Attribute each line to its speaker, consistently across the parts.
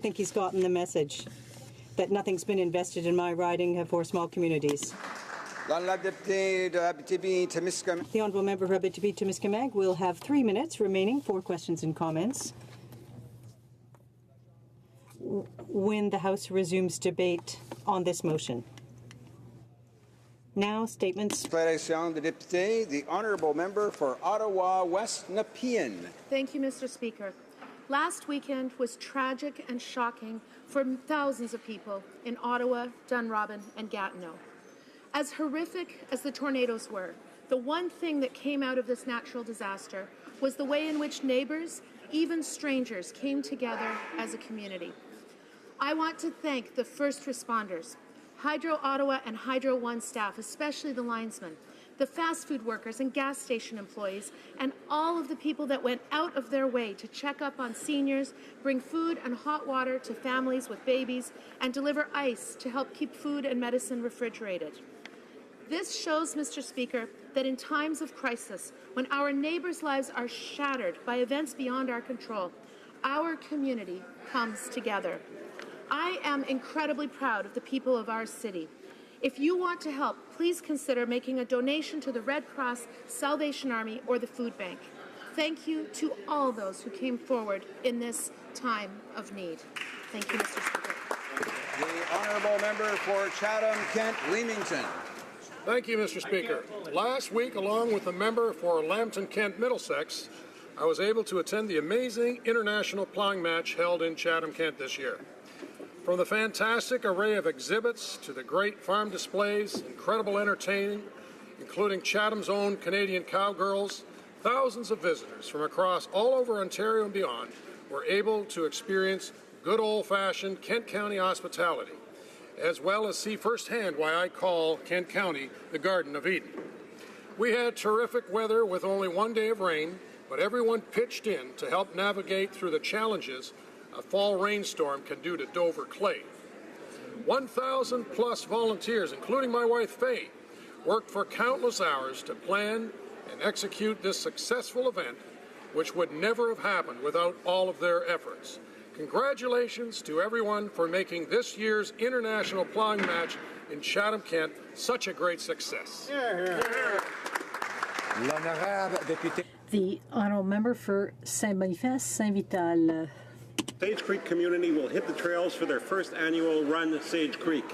Speaker 1: I think he's gotten the message that nothing's been invested in my riding for small communities. The Honourable Member for Abitibi-Témiscamingue will have 3 minutes remaining for questions and comments when the House resumes debate on this motion. Now, statements.
Speaker 2: The Honourable Member for Ottawa West Nepean.
Speaker 3: Thank you, Mr. Speaker. Last weekend was tragic and shocking for thousands of people in Ottawa, Dunrobin, and Gatineau. As horrific as the tornadoes were, the one thing that came out of this natural disaster was the way in which neighbours, even strangers, came together as a community. I want to thank the first responders, Hydro Ottawa and Hydro One staff, especially the linesmen, the fast food workers and gas station employees, and all of the people that went out of their way to check up on seniors, bring food and hot water to families with babies, and deliver ice to help keep food and medicine refrigerated. This shows, Mr. Speaker, that in times of crisis, when our neighbours' lives are shattered by events beyond our control, our community comes together. I am incredibly proud of the people of our city. If you want to help, please consider making a donation to the Red Cross, Salvation Army, or the Food Bank. Thank you to all those who came forward in this time of need. Thank you, Mr. Speaker.
Speaker 2: The Honourable Member for Chatham-Kent-Leamington.
Speaker 4: Thank you, Mr. Speaker. Last week, along with the member for Lambton-Kent-Middlesex, I was able to attend the amazing international ploughing match held in Chatham-Kent this year. From the fantastic array of exhibits to the great farm displays, incredible entertaining, including Chatham's own Canadian cowgirls, thousands of visitors from across all over Ontario and beyond were able to experience good old-fashioned Kent County hospitality, as well as see firsthand why I call Kent County the Garden of Eden. We had terrific weather with only one day of rain, but everyone pitched in to help navigate through the challenges a fall rainstorm can do to Dover clay. 1,000 plus volunteers, including my wife Faye, worked for countless hours to plan and execute this successful event, which would never have happened without all of their efforts. Congratulations to everyone for making this year's International Ploughing Match in Chatham-Kent such a great success.
Speaker 1: The Honourable Member for Saint-Boniface, Saint-Vital.
Speaker 5: Sage Creek community will hit the trails for their first annual run, Sage Creek.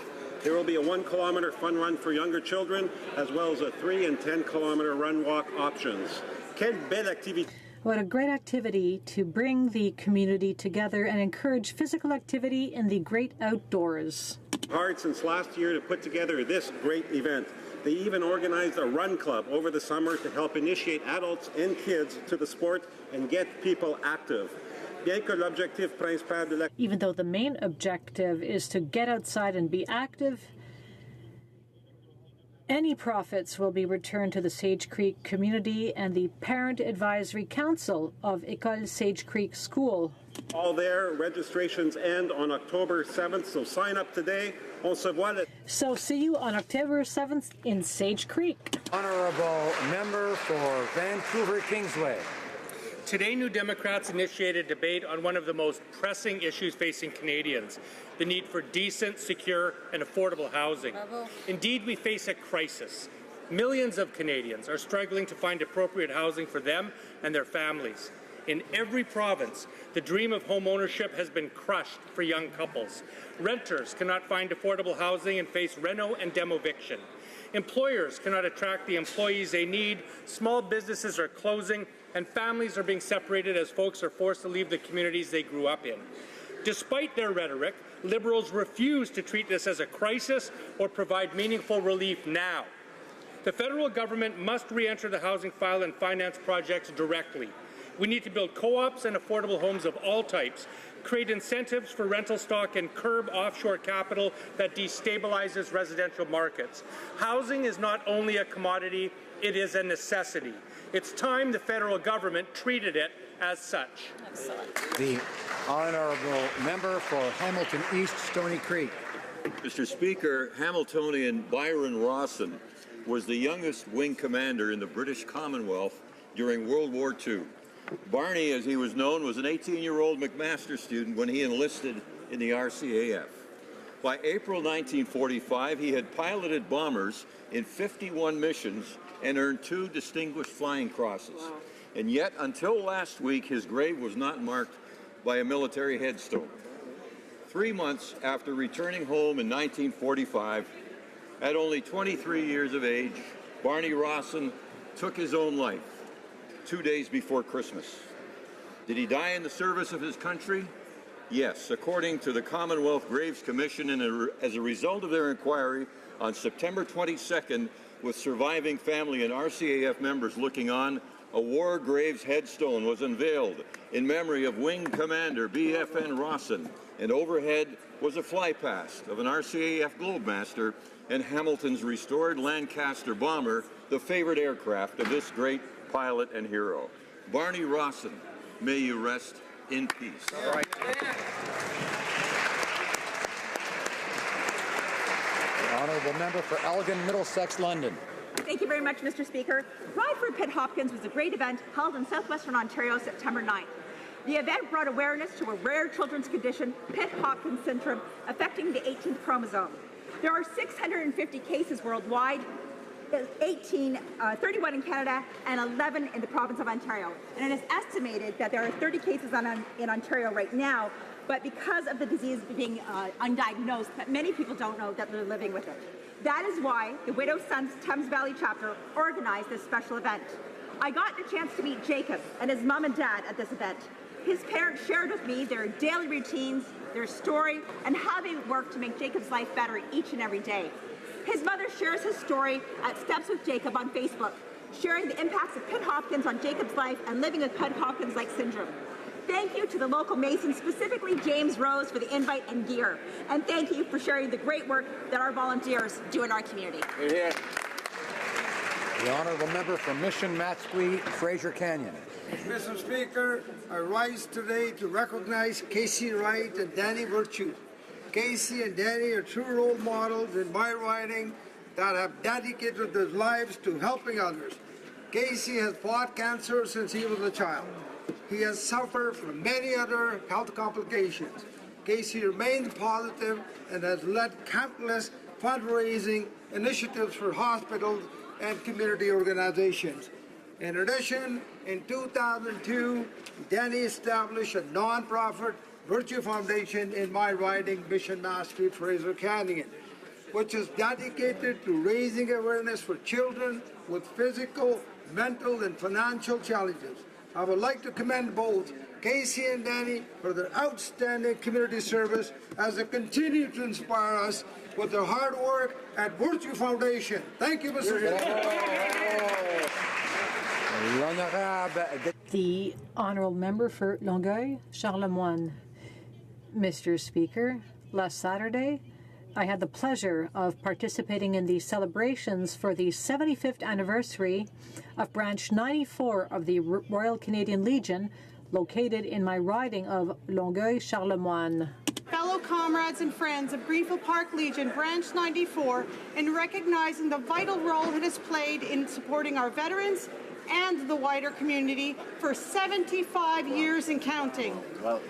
Speaker 5: There will be a 1-kilometer fun run for younger children, as well as a 3- and 10-kilometer run-walk options. Quelle belle activité!
Speaker 1: What a great activity to bring the community together and encourage physical activity in the great outdoors.
Speaker 5: Hard since last year to put together this great event. They even organized a run club over the summer to help initiate adults and kids to the sport and get people active.
Speaker 1: Even though the main objective is to get outside and be active, any profits will be returned to the Sage Creek community and the Parent Advisory Council of École Sage Creek School.
Speaker 5: All there, registrations end on October 7th, so sign up today.
Speaker 1: So see you on October 7th in Sage Creek.
Speaker 6: Honourable Member for Vancouver Kingsway.
Speaker 7: Today, New Democrats initiated a debate on one of the most pressing issues facing Canadians, the need for decent, secure, and affordable housing. Indeed, we face a crisis. Millions of Canadians are struggling to find appropriate housing for them and their families. In every province, the dream of home ownership has been crushed for young couples. Renters cannot find affordable housing and face reno and demoviction. Employers cannot attract the employees they need, small businesses are closing, and families are being separated as folks are forced to leave the communities they grew up in. Despite their rhetoric, Liberals refuse to treat this as a crisis or provide meaningful relief now. The federal government must re-enter the housing file and finance projects directly. We need to build co-ops and affordable homes of all types, create incentives for rental stock, and curb offshore capital that destabilizes residential markets. Housing is not only a commodity, it is a necessity. It's time the federal government treated it as such.
Speaker 1: Excellent.
Speaker 6: The Honourable Member for Hamilton East, Stony Creek.
Speaker 8: Mr. Speaker, Hamiltonian Byron Rawson was the youngest wing commander in the British Commonwealth during World War II. Barney, as he was known, was an 18-year-old McMaster student when he enlisted in the RCAF. By April 1945, he had piloted bombers in 51 missions and earned 2 Distinguished Flying Crosses. Wow. And yet, until last week, his grave was not marked by a military headstone. 3 months after returning home in 1945, at only 23 years of age, Barney Rawson took his own life 2 days before Christmas. Did he die in the service of his country? Yes, according to the Commonwealth Graves Commission, and as a result of their inquiry on September 22nd, with surviving family and RCAF members looking on, a war graves headstone was unveiled in memory of Wing Commander B.F.N. Rawson, and overhead was a flypast of an RCAF Globemaster and Hamilton's restored Lancaster bomber, the favorite aircraft of this great pilot and hero. Barney Rawson, may you rest in peace. All right.
Speaker 6: The honourable member for Elgin, Middlesex, London.
Speaker 9: Thank you very much, Mr. Speaker. Ride for Pitt Hopkins was a great event held in southwestern Ontario September 9th. The event brought awareness to a rare children's condition, Pitt-Hopkins syndrome, affecting the 18th chromosome. There are 650 cases worldwide, 31 in Canada, and 11 in the province of Ontario. And it is estimated that there are 30 cases in Ontario right now, but because of the disease being undiagnosed, many people don't know that they're living with it. That is why the Widows' Sons Thames Valley chapter organized this special event. I got the chance to meet Jacob and his mom and dad at this event. His parents shared with me their daily routines, their story, and how they work to make Jacob's life better each and every day. His mother shares his story at Steps with Jacob on Facebook, sharing the impacts of Pitt-Hopkins on Jacob's life and living with Pitt-Hopkins-like syndrome. Thank you to the local Masons, specifically James Rose, for the invite and gear. And thank you for sharing the great work that our volunteers do in our community.
Speaker 2: Yeah.
Speaker 6: The honourable member for Mission Matsqui, Fraser Canyon.
Speaker 10: Mr. Speaker, I rise today to recognize Casey Wright and Danny Virtue. Casey and Danny are true role models in my riding that have dedicated their lives to helping others. Casey has fought cancer since he was a child. He has suffered from many other health complications. Casey remains positive and has led countless fundraising initiatives for hospitals and community organizations. In addition, in 2002, Danny established a non-profit Virtue Foundation in my riding, Mission Matsqui, Fraser Canyon, which is dedicated to raising awareness for children with physical, mental, and financial challenges. I would like to commend both Casey and Danny for their outstanding community service as they continue to inspire us with their hard work at Virtue Foundation. Thank you, Mr. Speaker.
Speaker 1: The honourable member for Longueuil, Charlemagne. Mr. Speaker, last Saturday, I had the pleasure of participating in the celebrations for the 75th anniversary of Branch 94 of the Royal Canadian Legion, located in my riding of Longueuil-Charlemagne.
Speaker 11: Fellow comrades and friends of Greenfield Park Legion Branch 94, in recognizing the vital role it has played in supporting our veterans and the wider community for 75 years and counting. Wow.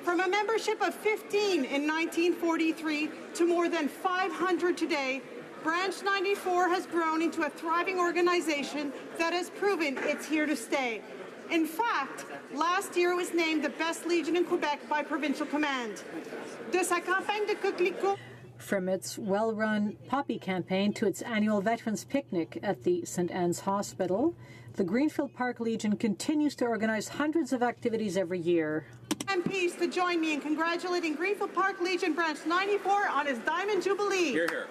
Speaker 11: From a membership of 15 in 1943 to more than 500 today, Branch 94 has grown into a thriving organization that has proven it's here to stay. In fact, last year it was named the best legion in Quebec by Provincial Command. De sa campagne de coquelicot.
Speaker 1: From its well-run poppy campaign to its annual Veterans Picnic at the St. Anne's Hospital, the Greenfield Park Legion continues to organize hundreds of activities every year.
Speaker 11: MPs to join me in congratulating Greenfield Park Legion Branch 94 on his Diamond Jubilee.
Speaker 8: Hear, hear.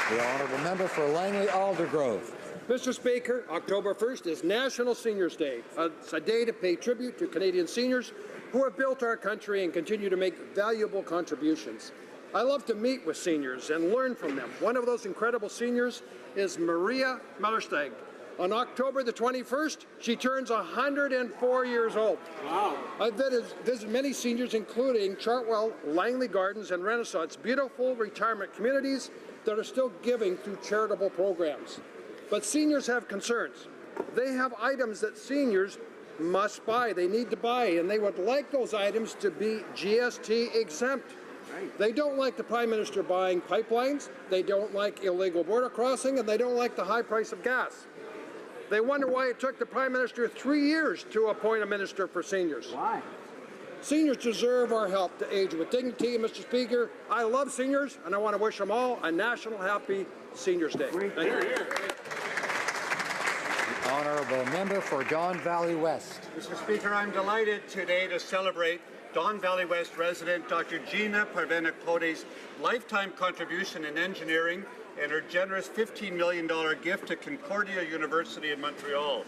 Speaker 6: The honourable member for Langley-Aldergrove.
Speaker 12: Mr. Speaker, October 1st is National Seniors Day. It's a day to pay tribute to Canadian seniors who have built our country and continue to make valuable contributions. I love to meet with seniors and learn from them. One of those incredible seniors is Maria Mellersteg. On October the 21st, she turns 104 years old. Wow. I've visited many seniors, including Chartwell, Langley Gardens, and Renaissance, beautiful retirement communities that are still giving through charitable programs. But seniors have concerns. They have items that seniors must buy. They need to buy, and they would like those items to be GST exempt. They don't like the Prime Minister buying pipelines, they don't like illegal border crossing, and they don't like the high price of gas. They wonder why it took the Prime Minister 3 years to appoint a minister for seniors.
Speaker 2: Why?
Speaker 12: Seniors deserve our help to age with dignity, Mr. Speaker. I love seniors, and I want to wish them all a National Happy Seniors Day. Thank you.
Speaker 6: The honourable member for Don Valley West.
Speaker 13: Mr. Speaker, I'm delighted today to celebrate Don Valley West resident Dr. Gina Parvena-Cody's lifetime contribution in engineering and her generous $15 million gift to Concordia University in Montreal.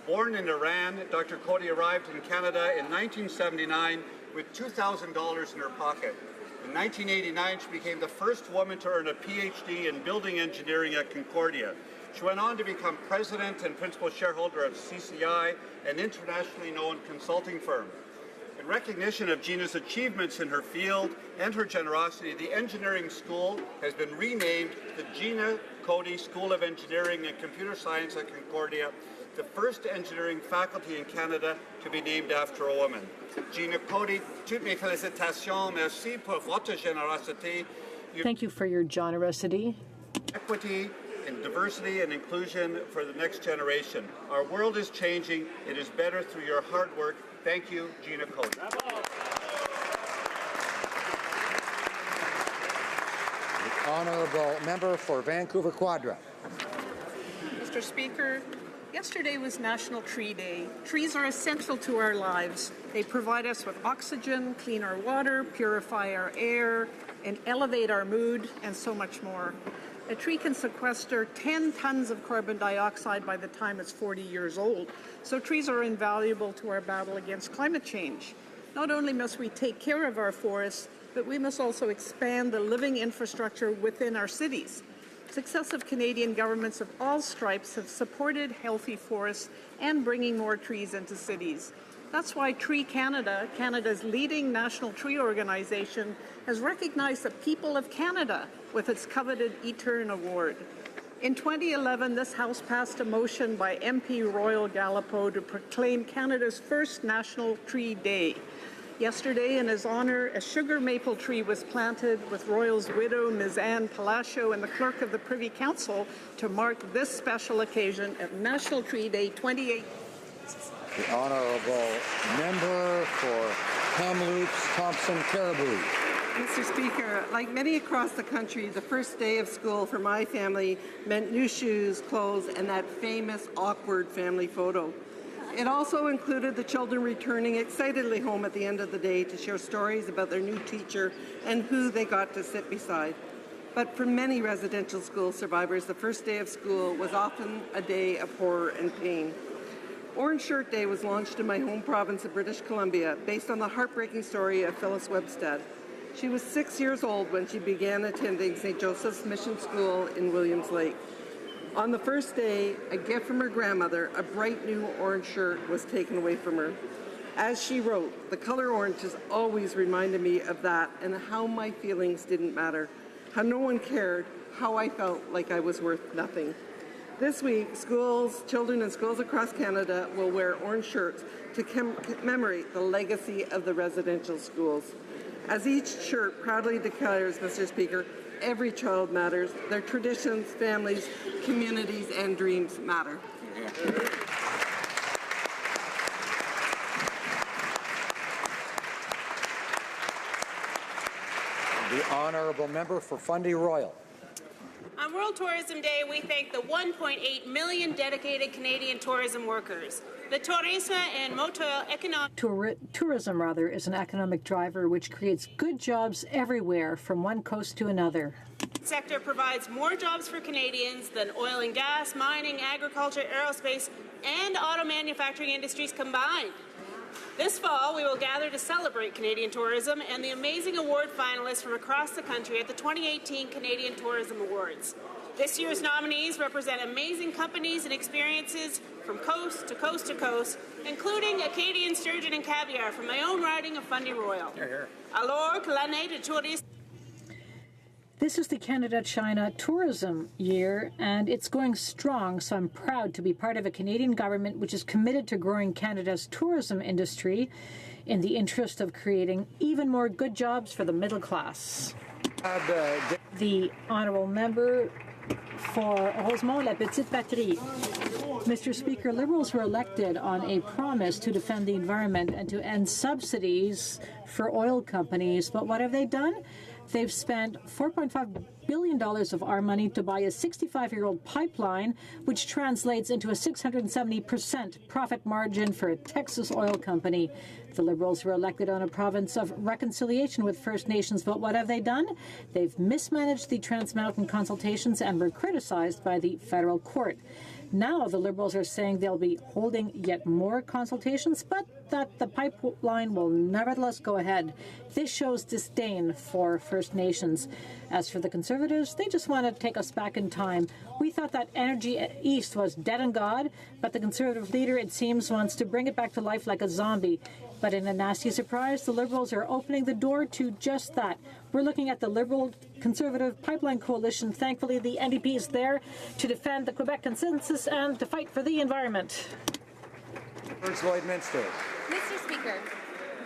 Speaker 13: Born in Iran, Dr. Cody arrived in Canada in 1979 with $2,000 in her pocket. In 1989, she became the first woman to earn a PhD in building engineering at Concordia. She went on to become president and principal shareholder of CCI, an internationally known consulting firm. In recognition of Gina's achievements in her field and her generosity, the engineering school has been renamed the Gina Cody School of Engineering and Computer Science at Concordia, the first engineering faculty in Canada to be named after a woman. Gina Cody, toutes mes félicitations. Merci pour votre générosité.
Speaker 1: Thank you for your generosity.
Speaker 13: Equity and diversity and inclusion for the next generation. Our world is changing. It is better through your hard work. Thank you, Gina Cody.
Speaker 6: The honourable member for Vancouver Quadra.
Speaker 14: Mr. Speaker, yesterday was National Tree Day. Trees are essential to our lives. They provide us with oxygen, clean our water, purify our air, and elevate our mood, and so much more. A tree can sequester 10 tons of carbon dioxide by the time it's 40 years old, so trees are invaluable to our battle against climate change. Not only must we take care of our forests, but we must also expand the living infrastructure within our cities. Successive Canadian governments of all stripes have supported healthy forests and bringing more trees into cities. That's why Tree Canada, Canada's leading national tree organization, has recognized the people of Canada with its coveted Eturn Award. In 2011, this House passed a motion by MP Royal Gallipo to proclaim Canada's first National Tree Day. Yesterday, in his honour, a sugar maple tree was planted with Royal's widow, Ms. Anne Palacio, and the Clerk of the Privy Council to mark this special occasion at National Tree Day 28.
Speaker 6: The honourable member for Kamloops, Thompson, Caribou.
Speaker 15: Mr. Speaker, like many across the country, the first day of school for my family meant new shoes, clothes, and that famous awkward family photo. It also included the children returning excitedly home at the end of the day to share stories about their new teacher and who they got to sit beside. But for many residential school survivors, the first day of school was often a day of horror and pain. Orange Shirt Day was launched in my home province of British Columbia based on the heartbreaking story of Phyllis Webstead. She was 6 years old when she began attending St. Joseph's Mission School in Williams Lake. On the first day, a gift from her grandmother, a bright new orange shirt, was taken away from her. As she wrote, the color orange has always reminded me of that and how my feelings didn't matter, how no one cared, how I felt like I was worth nothing. This week, children in schools across Canada will wear orange shirts to commemorate the legacy of the residential schools. As each shirt proudly declares, Mr. Speaker, every child matters. Their traditions, families, communities, and dreams matter.
Speaker 6: The honourable member for Fundy Royal.
Speaker 16: On World Tourism Day, we thank the 1.8 million dedicated Canadian tourism workers. The tourism and motor economic
Speaker 1: Tourism is an economic driver which creates good jobs everywhere from one coast to another.
Speaker 16: sector provides more jobs for Canadians than oil and gas, mining, agriculture, aerospace, and auto manufacturing industries combined. This fall, we will gather to celebrate Canadian tourism and the amazing award finalists from across the country at the 2018 Canadian Tourism Awards. This year's nominees represent amazing companies and experiences from coast to coast to coast, including Acadian sturgeon and caviar from my own riding of Fundy Royal. Alors que l'année de tourisme.
Speaker 1: This is the Canada-China tourism year, and it's going strong, so I'm proud to be part of a Canadian government which is committed to growing Canada's tourism industry in the interest of creating even more good jobs for the middle class. The honourable member for Rosemont-La Petite Patrie. Mr. Speaker, Liberals were elected on a promise to defend the environment and to end subsidies for oil companies, but what have they done? They've spent $4.5 billion of our money to buy a 65-year-old pipeline, which translates into a 670% profit margin for a Texas oil company. The Liberals were elected on a province of reconciliation with First Nations, but what have they done? They've mismanaged the Trans Mountain consultations and were criticized by the federal court. Now the Liberals are saying they'll be holding yet more consultations, but that the pipeline will nevertheless go ahead. This shows disdain for First Nations. As for the Conservatives, they just want to take us back in time. We thought that Energy East was dead and gone, but the Conservative leader, it seems, wants to bring it back to life like a zombie. But in a nasty surprise, the Liberals are opening the door to just that. We're looking at the Liberal-Conservative Pipeline Coalition. Thankfully, the NDP is there to defend the Quebec consensus and to fight for the environment.
Speaker 6: Lloyd-Minster.
Speaker 17: Mr. Speaker,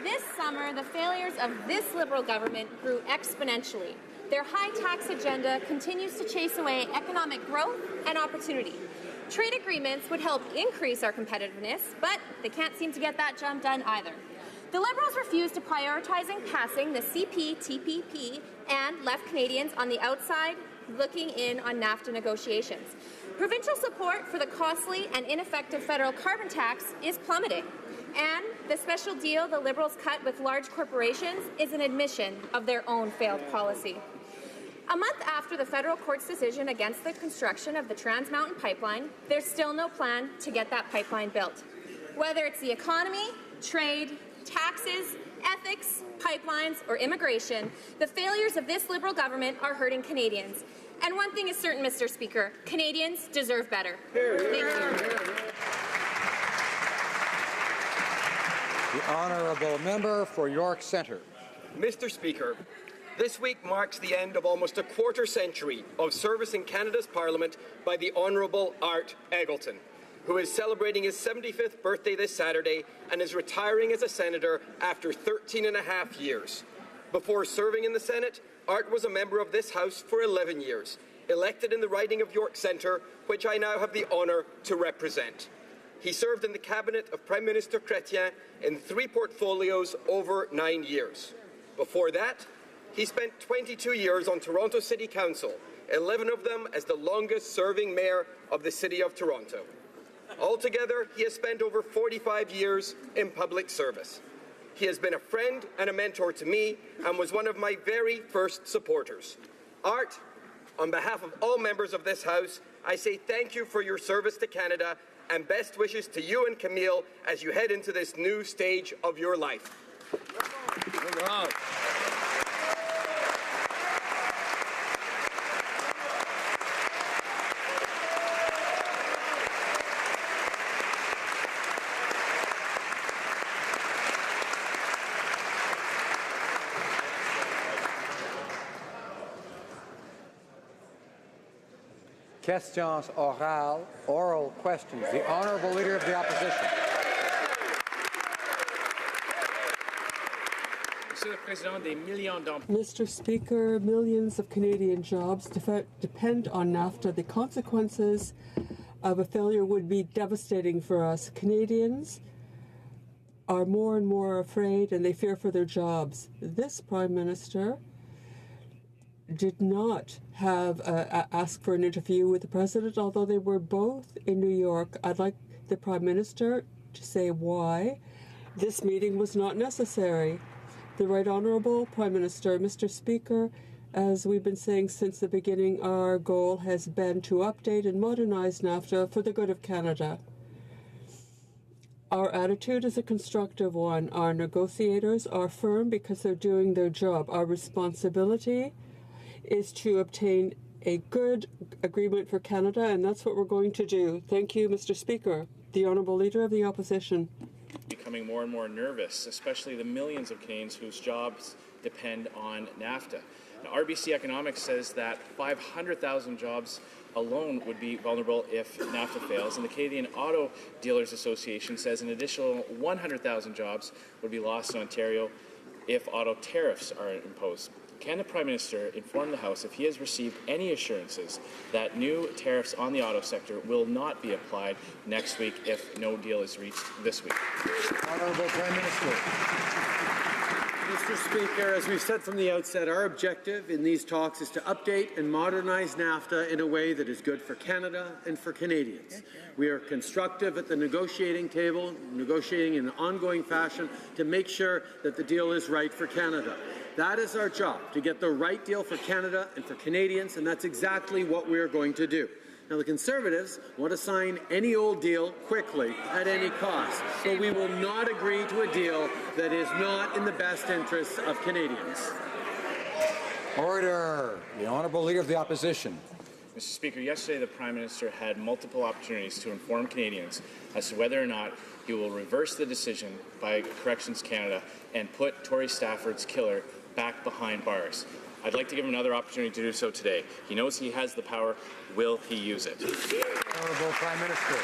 Speaker 17: this summer, the failures of this Liberal government grew exponentially. Their high-tax agenda continues to chase away economic growth and opportunity. Trade agreements would help increase our competitiveness, but they can't seem to get that job done either. The Liberals refuse to prioritizing passing the CPTPP and left Canadians on the outside looking in on NAFTA negotiations. Provincial support for the costly and ineffective federal carbon tax is plummeting, and the special deal the Liberals cut with large corporations is an admission of their own failed policy. A month after the federal court's decision against the construction of the Trans Mountain pipeline, there's still no plan to get that pipeline built. Whether it's the economy, trade, taxes, ethics, pipelines, or immigration, the failures of this Liberal government are hurting Canadians. And one thing is certain, Mr. Speaker, Canadians deserve better. Thank you.
Speaker 6: The honourable member for York Centre.
Speaker 18: Mr. Speaker, this week marks the end of almost a quarter century of service in Canada's Parliament by the Honourable Art Eggleton, who is celebrating his 75th birthday this Saturday and is retiring as a senator after 13 and a half years. Before serving in the Senate, Art was a member of this House for 11 years, elected in the riding of York Centre, which I now have the honour to represent. He served in the cabinet of Prime Minister Chrétien in 3 portfolios over 9 years. Before that, he spent 22 years on Toronto City Council, 11 of them as the longest-serving mayor of the City of Toronto. Altogether, he has spent over 45 years in public service. He has been a friend and a mentor to me and was one of my very first supporters. Art, on behalf of all members of this House, I say thank you for your service to Canada and best wishes to you and Camille as you head into this new stage of your life.
Speaker 6: Questions orales, oral questions. The Honourable Leader of the Opposition.
Speaker 19: Mr. Speaker, millions of Canadian jobs depend on NAFTA. The consequences of a failure would be devastating for us. Canadians are more and more afraid and they fear for their jobs. This Prime Minister did not have ask for an interview with the President, although they were both in New York. I'd like the Prime Minister to say why this meeting was not necessary. The Right Honourable Prime Minister, Mr. Speaker, as we've been saying since the beginning, our goal has been to update and modernize NAFTA for the good of Canada. Our attitude is a constructive one. Our negotiators are firm because they're doing their job. Our responsibility is to obtain a good agreement for Canada, and that's what we're going to do. Thank you, Mr. Speaker. The Honourable Leader of the Opposition.
Speaker 20: becoming more and more nervous, especially the millions of Canadians whose jobs depend on NAFTA. Now, RBC Economics says that 500,000 jobs alone would be vulnerable if NAFTA fails, and the Canadian Auto Dealers Association says an additional 100,000 jobs would be lost in Ontario if auto tariffs are imposed. Can the Prime Minister inform the House if he has received any assurances that new tariffs on the auto sector will not be applied next week if no deal is reached this week?
Speaker 6: Honourable Prime Minister.
Speaker 21: Mr. Speaker, as we've said from the outset, our objective in these talks is to update and modernize NAFTA in a way that is good for Canada and for Canadians. We are constructive at the negotiating table, negotiating in an ongoing fashion to make sure that the deal is right for Canada. That is our job, to get the right deal for Canada and for Canadians, and that's exactly what we're going to do. Now, the Conservatives want to sign any old deal quickly at any cost, but we will not agree to a deal that is not in the best interests of Canadians.
Speaker 6: Order. The Honourable Leader of the Opposition.
Speaker 20: Mr. Speaker, yesterday the Prime Minister had multiple opportunities to inform Canadians as to whether or not he will reverse the decision by Corrections Canada and put Tory Stafford's killer back behind bars. I'd like to give him another opportunity to do so today. He knows he has the power. Will he use it?
Speaker 6: Honourable Prime Minister.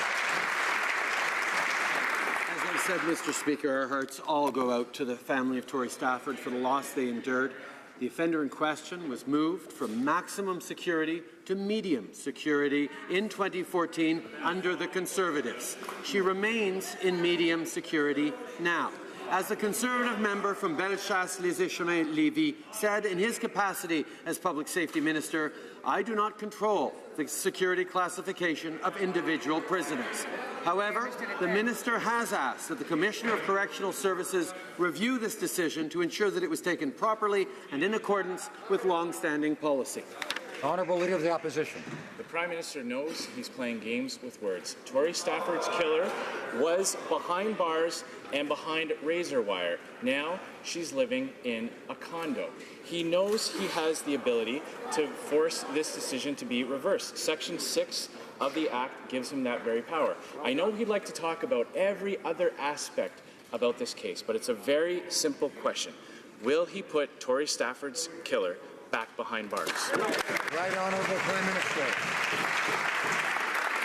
Speaker 21: As I said, Mr. Speaker, our hearts all go out to the family of Tory Stafford for the loss they endured. The offender in question was moved from maximum security to medium security in 2014 under the Conservatives. She remains in medium security now. As the Conservative member from Bellechasse-les-Échemins-Lévis said in his capacity as Public Safety Minister, I do not control the security classification of individual prisoners. However, the Minister has asked that the Commissioner of Correctional Services review this decision to ensure that it was taken properly and in accordance with long-standing policy.
Speaker 6: Honourable Leader of the Opposition.
Speaker 20: The Prime Minister knows he's playing games with words. Tory Stafford's killer was behind bars and behind razor wire. Now she's living in a condo. He knows he has the ability to force this decision to be reversed. Section 6 of the Act gives him that very power. I know he'd like to talk about every other aspect about this case, but it's a very simple question. Will he put Tory Stafford's killer back behind bars?
Speaker 6: Right Honourable Prime Minister.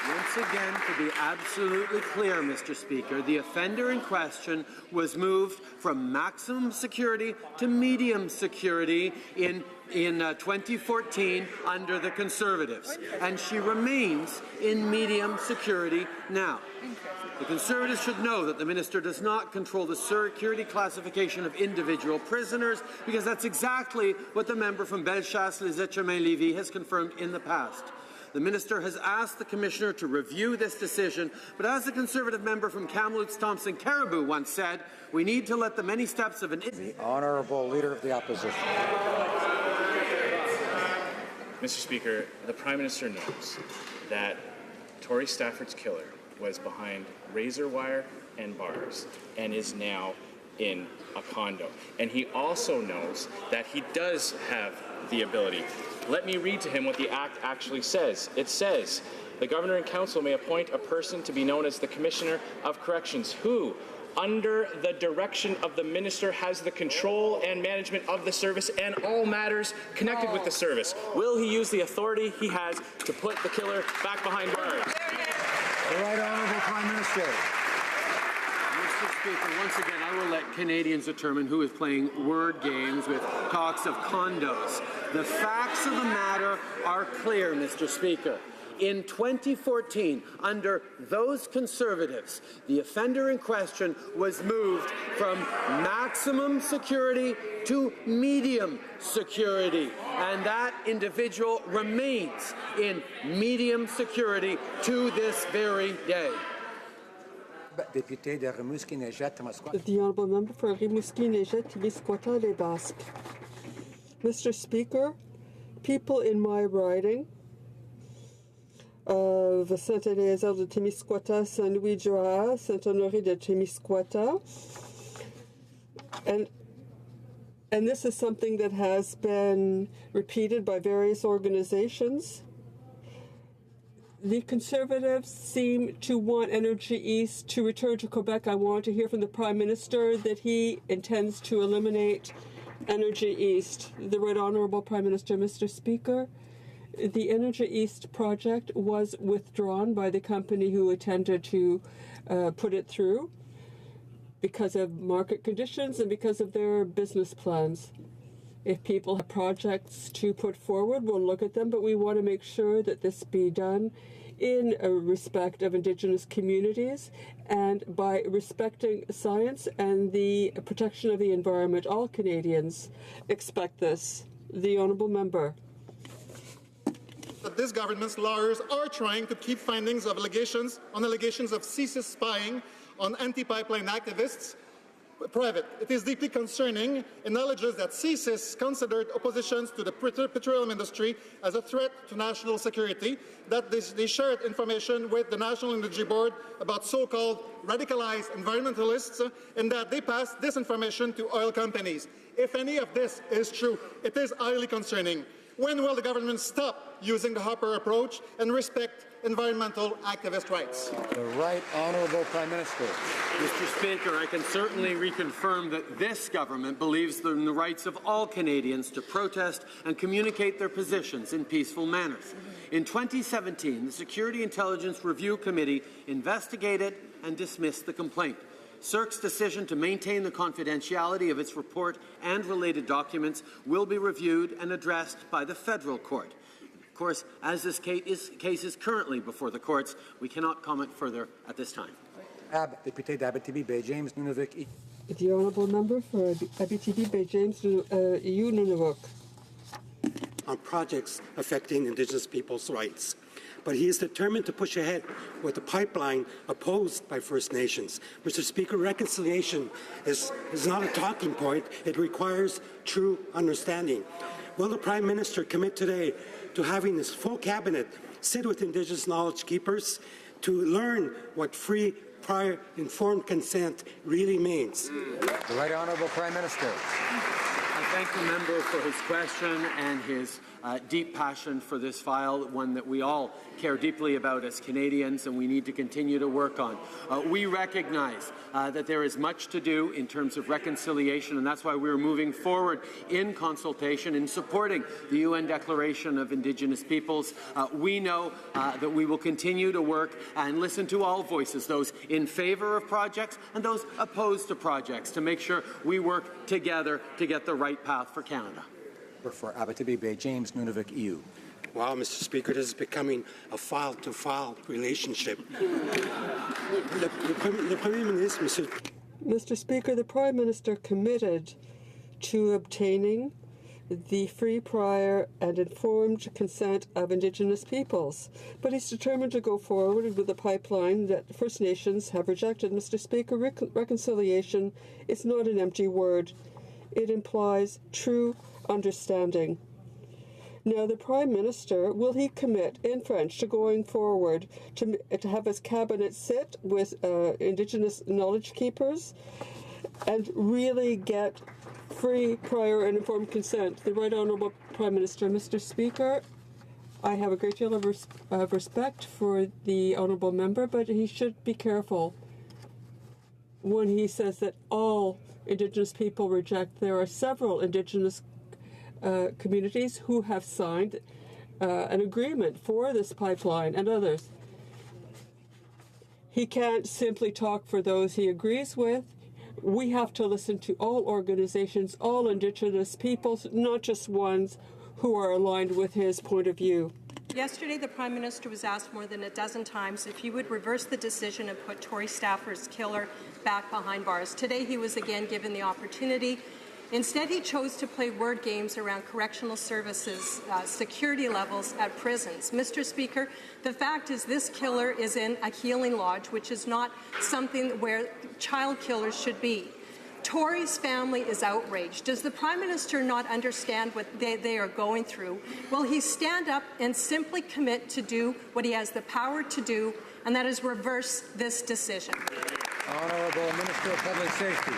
Speaker 21: Once again, to be absolutely clear, Mr. Speaker, the offender in question was moved from maximum security to medium security in 2014 under the Conservatives, and she remains in medium security now. The Conservatives should know that the Minister does not control the security classification of individual prisoners, because that's exactly what the member from Bellechasse-les-Échemins-Lévis has confirmed in the past. The Minister has asked the Commissioner to review this decision, but as the Conservative member from Kamloops-Thompson-Caribou once said, we need to let the many steps of an...
Speaker 6: The Honourable Leader of the Opposition.
Speaker 20: Mr. Speaker, the Prime Minister knows that Tory Stafford's killer was behind razor wire and bars and is now in a condo. And he also knows that he does have the ability. Let me read to him what the Act actually says. It says, the Governor and Council may appoint a person to be known as the Commissioner of Corrections, who, under the direction of the Minister, has the control and management of the service and all matters connected with the service. Will he use the authority he has to put the killer back behind bars?
Speaker 6: The Right Honourable Prime Minister.
Speaker 21: Mr. Speaker, once again, I will let Canadians determine who is playing word games with talks of condos. The facts of the matter are clear, Mr. Speaker. In 2014, under those Conservatives, the offender in question was moved from maximum security to medium security, and that individual remains in medium security to this very day.
Speaker 19: The Honourable Member for Rimouski-Neigette-Témiscouata-Les-Basques. Mr. Speaker, people in my riding of Saint-Éléazar de Témiscouata, Saint-Louis-du-Has, Saint-Honoré de Témiscouata, and this is something that has been repeated by various organizations. The Conservatives seem to want Energy East to return to Quebec. I want to hear from the Prime Minister that he intends to eliminate Energy East. The Right Honourable Prime Minister, Mr. Speaker, the Energy East project was withdrawn by the company who intended to put it through because of market conditions and because of their business plans. If people have projects to put forward, we'll look at them, but we want to make sure that this be done in respect of Indigenous communities and by respecting science and the protection of the environment. All Canadians expect this. The Honourable Member.
Speaker 3: That this government's lawyers are trying to keep findings of allegations of CSIS spying on anti-pipeline activists private. It is deeply concerning and acknowledges that CSIS considered oppositions to the petroleum industry as a threat to national security, that they shared information with the National Energy Board about so-called radicalized environmentalists, and that they passed this information to oil companies. If any of this is true, it is highly concerning. When will the government stop using the Hopper approach and respect environmental activist rights?
Speaker 6: The Right Honourable Prime Minister.
Speaker 21: Mr. Speaker, I can certainly reconfirm that this government believes in the rights of all Canadians to protest and communicate their positions in peaceful manners. In 2017, the Security Intelligence Review Committee investigated and dismissed the complaint. CERC's decision to maintain the confidentiality of its report and related documents will be reviewed and addressed by the federal court. Of course, as this case is currently before the courts, we cannot comment further at this time.
Speaker 6: Député d'Abitibi-Bay James Nunavik.
Speaker 19: The Honourable Member for Abitibi-Bay James EU Nunavik.
Speaker 22: On projects affecting Indigenous people's rights. But he is determined to push ahead with a pipeline opposed by First Nations. Mr. Speaker, reconciliation is not a talking point. It requires true understanding. Will the Prime Minister commit today to having his full cabinet sit with Indigenous knowledge keepers to learn what free, prior, informed consent really means?
Speaker 6: The Right Honourable Prime Minister.
Speaker 21: I thank the member for his question and his deep passion for this file, one that we all care deeply about as Canadians and we need to continue to work on. We recognize that there is much to do in terms of reconciliation, and that's why we're moving forward in consultation in supporting the UN Declaration of Indigenous Peoples. We know that we will continue to work and listen to all voices, those in favour of projects and those opposed to projects, to make sure we work together to get the right path for Canada.
Speaker 6: For Abitibi-Bay James Nunavik EU.
Speaker 22: Wow, Mr. Speaker, this is becoming a file-to-file relationship.
Speaker 19: Mr. Speaker, the Prime Minister committed to obtaining the free, prior and informed consent of Indigenous peoples, but he's determined to go forward with a pipeline that First Nations have rejected. Mr. Speaker, reconciliation is not an empty word. It implies true understanding. Now, the Prime Minister, will he commit in French to going forward to have his cabinet sit with Indigenous knowledge keepers and really get free, prior and informed consent? The Right Honourable Prime Minister. Mr. Speaker, I have a great deal of respect for the Honourable Member, but he should be careful when he says that all Indigenous people reject. There are several Indigenous communities who have signed an agreement for this pipeline and others. He can't simply talk for those he agrees with. We have to listen to all organizations, all Indigenous peoples, not just ones who are aligned with his point of view.
Speaker 23: Yesterday, the Prime Minister was asked more than a dozen times if he would reverse the decision and put Tory Stafford's killer back behind bars. Today, he was again given the opportunity. Instead, he chose to play word games around correctional services security levels at prisons. Mr. Speaker, the fact is this killer is in a healing lodge, which is not something where child killers should be. Tory's family is outraged. Does the Prime Minister not understand what they are going through? Will he stand up and simply commit to do what he has the power to do, and that is reverse this decision?
Speaker 6: Honourable Minister of Public Safety.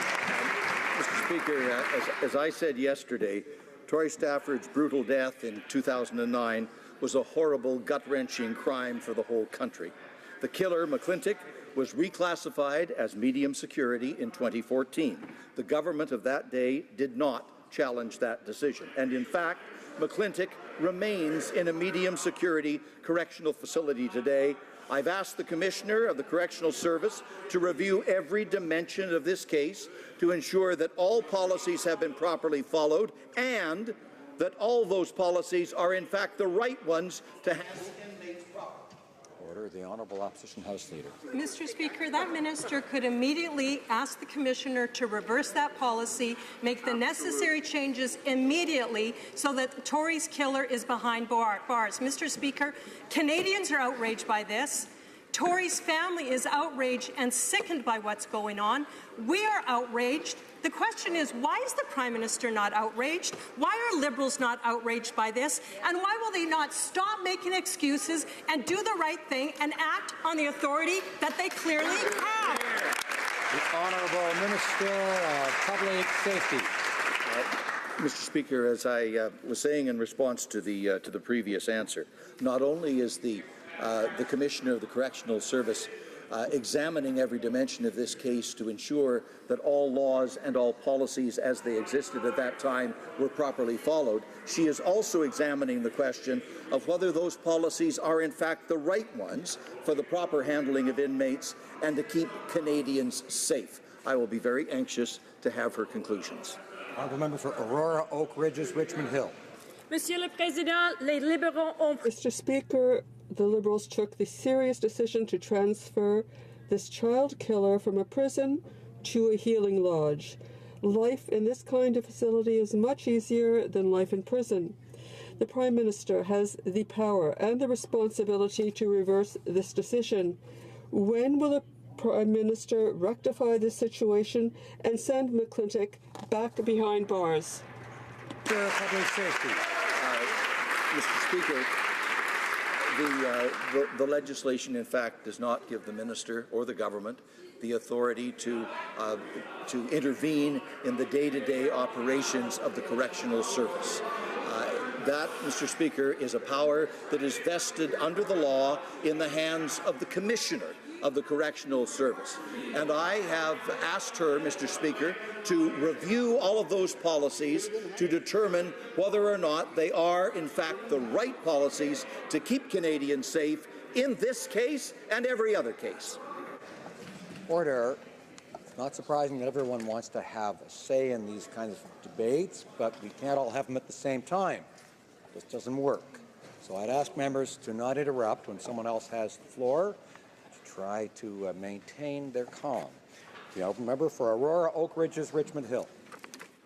Speaker 24: Mr. Speaker, as I said yesterday, Tory Stafford's brutal death in 2009
Speaker 4: was a horrible, gut-wrenching crime for the whole country. The killer, McClintock, was reclassified as medium security in 2014. The government of that day did not challenge that decision. And in fact, McClintock remains in a medium security correctional facility today. I've asked the Commissioner of the Correctional Service to review every dimension of this case to ensure that all policies have been properly followed and that all those policies are in fact the right ones to handle inmates properly.
Speaker 6: Order. The Honourable Opposition House Leader.
Speaker 23: Mr. Speaker, that minister could immediately ask the Commissioner to reverse that policy, make the necessary changes immediately so that Tory's killer is behind bars. Mr. Speaker, Canadians are outraged by this. Tory's family is outraged and sickened by what's going on. We are outraged. The question is, why is the Prime Minister not outraged? Why are Liberals not outraged by this? And why will they not stop making excuses and do the right thing and act on the authority that they clearly have?
Speaker 6: The Honourable Minister of Public Safety.
Speaker 4: Mr. Speaker, as I was saying in response to the previous answer, not only is the Commissioner of the Correctional Service examining every dimension of this case to ensure that all laws and all policies as they existed at that time were properly followed, she is also examining the question of whether those policies are in fact the right ones for the proper handling of inmates and to keep Canadians safe. I will be very anxious to have her conclusions.
Speaker 6: Honourable Member for Aurora, Oak Ridges, Richmond Hill.
Speaker 5: Monsieur le Président, les libéraux ont...
Speaker 19: Mr. Speaker, the Liberals took the serious decision to transfer this child killer from a prison to a healing lodge. Life in this kind of facility is much easier than life in prison. The Prime Minister has the power and the responsibility to reverse this decision. When will the Prime Minister rectify this situation and send McClintock back behind bars?
Speaker 6: Public Safety.
Speaker 4: Mr. Speaker, the legislation, in fact, does not give the minister or the government the authority to intervene in the day-to-day operations of the correctional service. That, Mr. Speaker, is a power that is vested under the law in the hands of the Commissioner of the Correctional Service. And I have asked her, Mr. Speaker, to review all of those policies to determine whether or not they are, in fact, the right policies to keep Canadians safe in this case and every other case.
Speaker 6: Order. It's not surprising that everyone wants to have a say in these kinds of debates, but we can't all have them at the same time. This doesn't work. So I'd ask members to not interrupt when someone else has the floor, to try to maintain their calm. The Honourable Member for Aurora, Oak Ridges, Richmond Hill.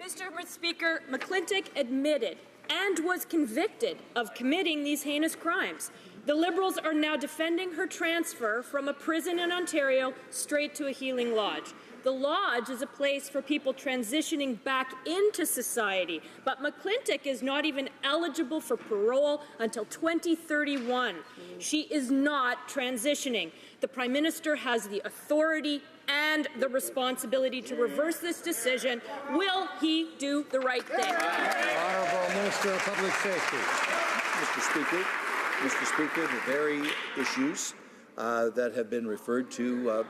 Speaker 5: Mr. Speaker, McClintock admitted and was convicted of committing these heinous crimes. The Liberals are now defending her transfer from a prison in Ontario straight to a healing lodge. The lodge is a place for people transitioning back into society, but McClintock is not even eligible for parole until 2031. She is not transitioning. The Prime Minister has the authority and the responsibility to reverse this decision. Will he do the right thing?
Speaker 6: Honourable Minister of Public Safety.
Speaker 4: Mr. Speaker, the very issues that have been referred to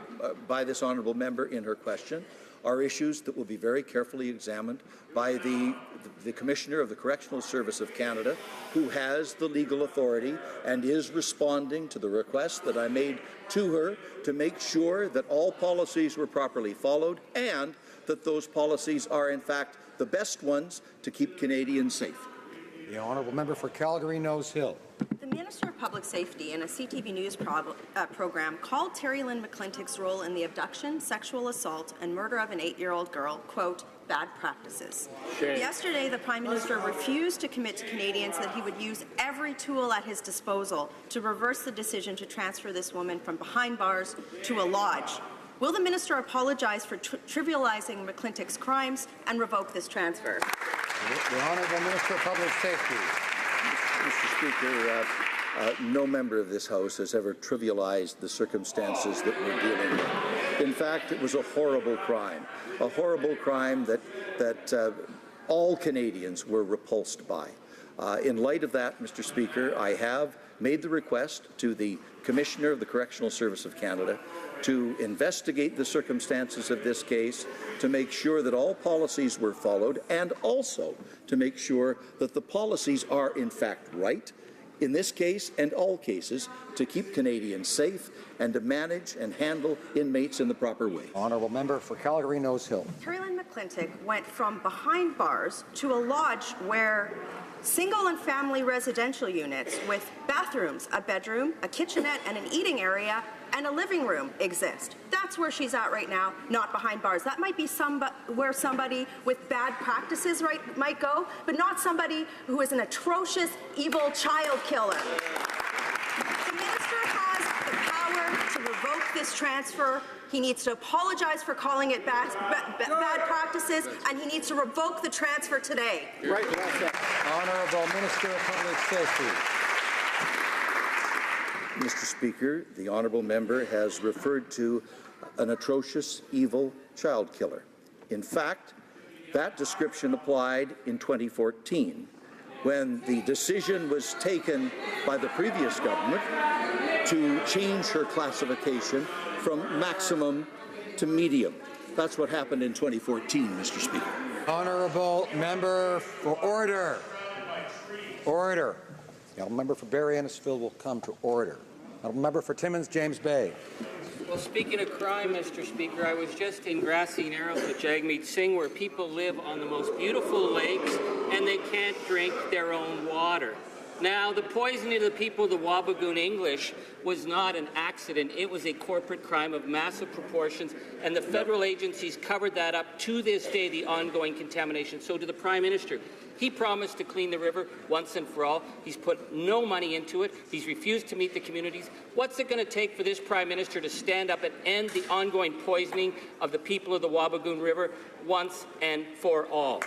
Speaker 4: by this honourable member in her question are issues that will be very carefully examined by the Commissioner of the Correctional Service of Canada, who has the legal authority and is responding to the request that I made to her to make sure that all policies were properly followed and that those policies are in fact the best ones to keep Canadians safe.
Speaker 6: The Honourable Member for Calgary, Nose Hill.
Speaker 7: The Minister of Public Safety in a CTV News program called Terry Lynn McClintock's role in the abduction, sexual assault, and murder of an 8-year-old girl, quote, bad practices. Shame. Yesterday, the Prime Minister refused to commit to Canadians that he would use every tool at his disposal to reverse the decision to transfer this woman from behind bars to a lodge. Will the Minister apologize for trivializing McClintock's crimes and revoke this transfer?
Speaker 6: The Honourable Minister of Public Safety.
Speaker 4: Mr. Speaker, no member of this House has ever trivialized the circumstances that we're dealing with. In fact, it was a horrible crime that all Canadians were repulsed by. In light of that, Mr. Speaker, I have made the request to the Commissioner of the Correctional Service of Canada to investigate the circumstances of this case, to make sure that all policies were followed, and also to make sure that the policies are in fact right, in this case and all cases, to keep Canadians safe and to manage and handle inmates in the proper way.
Speaker 6: Honourable Member for Calgary-Nose Hill.
Speaker 7: Terry-Lynn McClintock went from behind bars to a lodge where single and family residential units with bathrooms, a bedroom, a kitchenette, and an eating area, and a living room exist. That's where she's at right now, not behind bars. That might be where somebody with bad practices might go, but not somebody who is an atrocious, evil child killer. The minister has the power to revoke this transfer. He needs to apologize for calling it bad practices, and he needs to revoke the transfer today.
Speaker 6: Right. Honourable Minister of Public Safety.
Speaker 4: Mr. Speaker, the honourable member has referred to an atrocious, evil child killer. In fact, that description applied in 2014 when the decision was taken by the previous government to change her classification from maximum to medium. That's what happened in 2014, Mr. Speaker.
Speaker 6: Honourable member for order. Order. The member for Barrie Innisfil will come to order. Honourable member for Timmins, James Bay.
Speaker 9: Well, speaking of crime, Mr. Speaker, I was just in Grassy Narrows with Jagmeet Singh, where people live on the most beautiful lakes and they can't drink their own water. Now, the poisoning of the people of the Wabigoon English was not an accident. It was a corporate crime of massive proportions, and the federal agencies covered that up to this day, the ongoing contamination. So to the Prime Minister, he promised to clean the river once and for all. He's put no money into it. He's refused to meet the communities. What's it going to take for this Prime Minister to stand up and end the ongoing poisoning of the people of the Wabigoon River once and for all?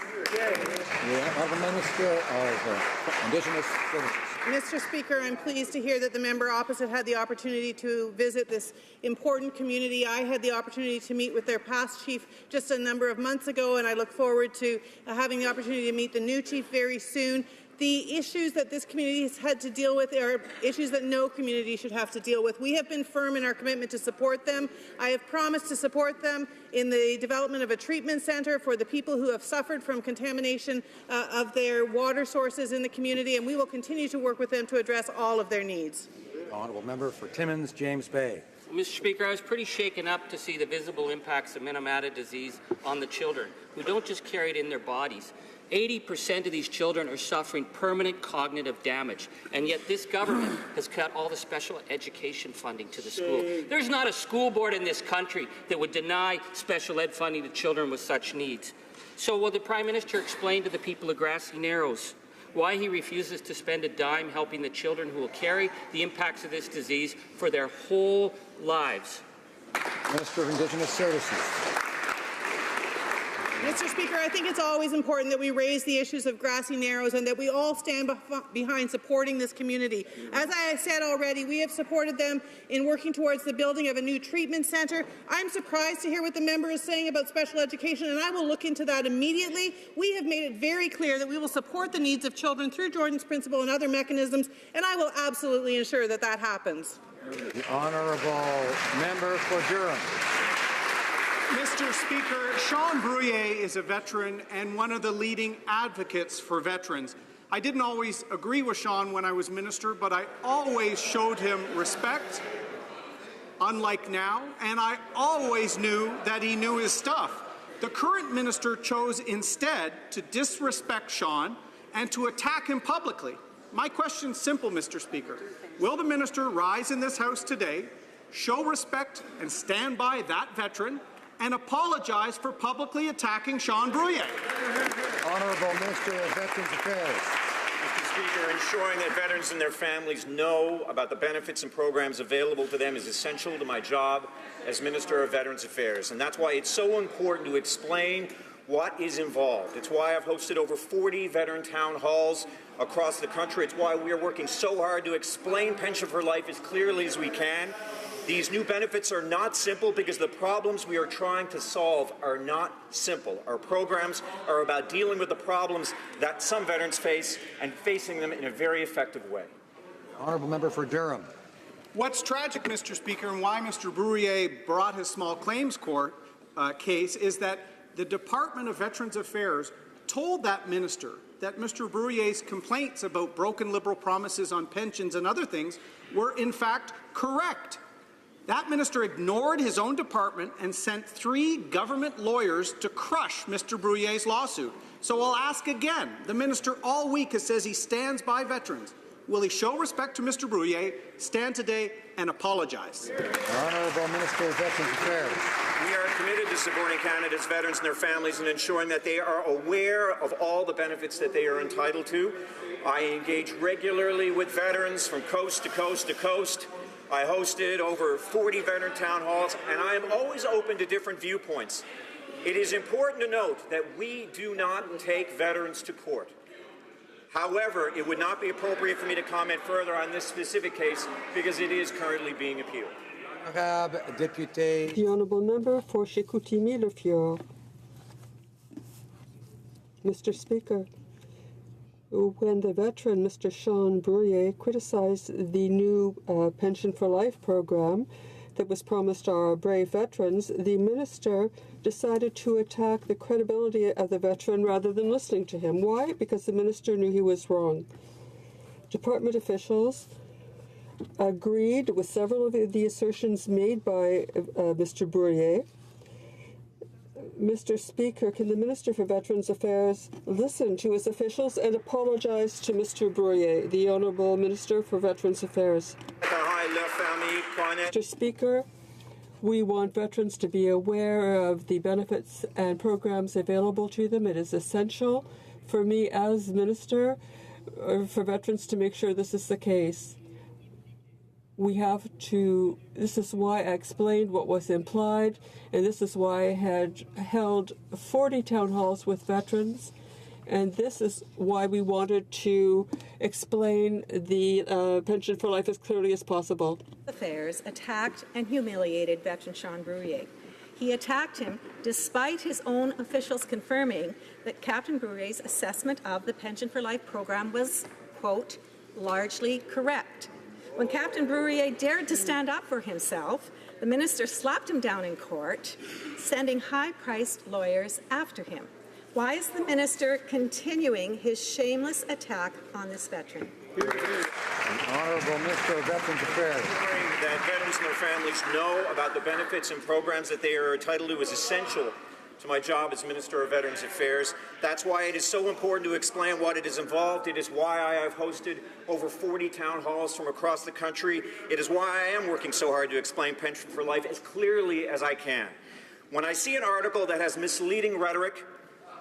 Speaker 6: Honourable Minister of Indigenous Services.
Speaker 10: Mr. Speaker, I'm pleased to hear that the member opposite had the opportunity to visit this important community. I had the opportunity to meet with their past chief just a number of months ago, and I look forward to having the opportunity to meet the new chief very soon. The issues that this community has had to deal with are issues that no community should have to deal with. We have been firm in our commitment to support them. I have promised to support them in the development of a treatment centre for the people who have suffered from contamination of their water sources in the community, and we will continue to work with them to address all of their needs.
Speaker 6: Honourable member for Timmins, James Bay.
Speaker 9: Mr. Speaker, I was pretty shaken up to see the visible impacts of Minamata disease on the children, who don't just carry it in their bodies. 80% of these children are suffering permanent cognitive damage, and yet this government has cut all the special education funding to the school. There's not a school board in this country that would deny special ed funding to children with such needs. So will the Prime Minister explain to the people of Grassy Narrows why he refuses to spend a dime helping the children who will carry the impacts of this disease for their whole lives?
Speaker 6: Minister of Indigenous Services.
Speaker 10: Mr. Speaker, I think it's always important that we raise the issues of Grassy Narrows and that we all stand behind supporting this community. As I said already, we have supported them in working towards the building of a new treatment centre. I'm surprised to hear what the member is saying about special education, and I will look into that immediately. We have made it very clear that we will support the needs of children through Jordan's Principle and other mechanisms, and I will absolutely ensure that that happens.
Speaker 6: The honourable member for Durham.
Speaker 11: Mr. Speaker, Sean Brouillet is a veteran and one of the leading advocates for veterans. I didn't always agree with Sean when I was minister, but I always showed him respect, unlike now, and I always knew that he knew his stuff. The current minister chose instead to disrespect Sean and to attack him publicly. My question's simple, Mr. Speaker. Will the minister rise in this House today, show respect and stand by that veteran, and apologize for publicly attacking Sean Brouillet?
Speaker 6: Honourable Minister of Veterans Affairs.
Speaker 24: Mr. Speaker, ensuring that veterans and their families know about the benefits and programs available to them is essential to my job as Minister of Veterans Affairs, and that's why it's so important to explain what is involved. It's why I've hosted over 40 veteran town halls across the country. It's why we are working so hard to explain Pension for Life as clearly as we can. These new benefits are not simple because the problems we are trying to solve are not simple. Our programs are about dealing with the problems that some veterans face and facing them in a very effective way.
Speaker 6: Honourable Member for Durham.
Speaker 11: What's tragic, Mr. Speaker, and why Mr. Bruyere brought his small claims court case is that the Department of Veterans Affairs told that minister that Mr. Bruyere's complaints about broken Liberal promises on pensions and other things were in fact correct. That minister ignored his own department and sent 3 government lawyers to crush Mr. Bruyere's lawsuit. So I'll ask again. The minister all week has said he stands by veterans. Will he show respect to Mr. Bruyere, stand today, and apologize?
Speaker 6: Honourable Minister of Veterans Affairs.
Speaker 24: We are committed to supporting Canada's veterans and their families and ensuring that they are aware of all the benefits that they are entitled to. I engage regularly with veterans from coast to coast to coast. I hosted over 40 veteran town halls, and I am always open to different viewpoints. It is important to note that we do not take veterans to court. However, it would not be appropriate for me to comment further on this specific case because it is currently being appealed.
Speaker 19: The Honourable Member for Chicoutimi-Le-Fjord. Mr. Speaker, when the veteran, Mr. Sean Bruyere, criticized the new Pension for Life program that was promised our brave veterans, the minister decided to attack the credibility of the veteran rather than listening to him. Why? Because the minister knew he was wrong. Department officials agreed with several of the assertions made by Mr. Bruyere. Mr. Speaker, can the Minister for Veterans Affairs listen to his officials and apologize to Mr. Bruyere, the Honourable Minister for Veterans Affairs? Mr. Speaker, we want veterans to be aware of the benefits and programs available to them. It is essential for me as Minister for Veterans to make sure this is the case. We have to, this is why I explained what was implied, and this is why I had held 40 town halls with veterans, and this is why we wanted to explain the Pension for Life as clearly as possible.
Speaker 23: Affairs attacked and humiliated veteran Sean Bruyere. He attacked him despite his own officials confirming that Captain Bruyere's assessment of the Pension for Life program was, quote, largely correct. When Captain Bruyere dared to stand up for himself, the minister slapped him down in court, sending high-priced lawyers after him. Why is the minister continuing his shameless attack on this veteran?
Speaker 6: Honourable Minister of Veterans Affairs.
Speaker 24: Ensuring that veterans and their families know about the benefits and programs that they are entitled to is essential to my job as Minister of Veterans Affairs. That's why it is so important to explain what it is involved. It is why I have hosted over 40 town halls from across the country. It is why I am working so hard to explain Pension for Life as clearly as I can. When I see an article that has misleading rhetoric,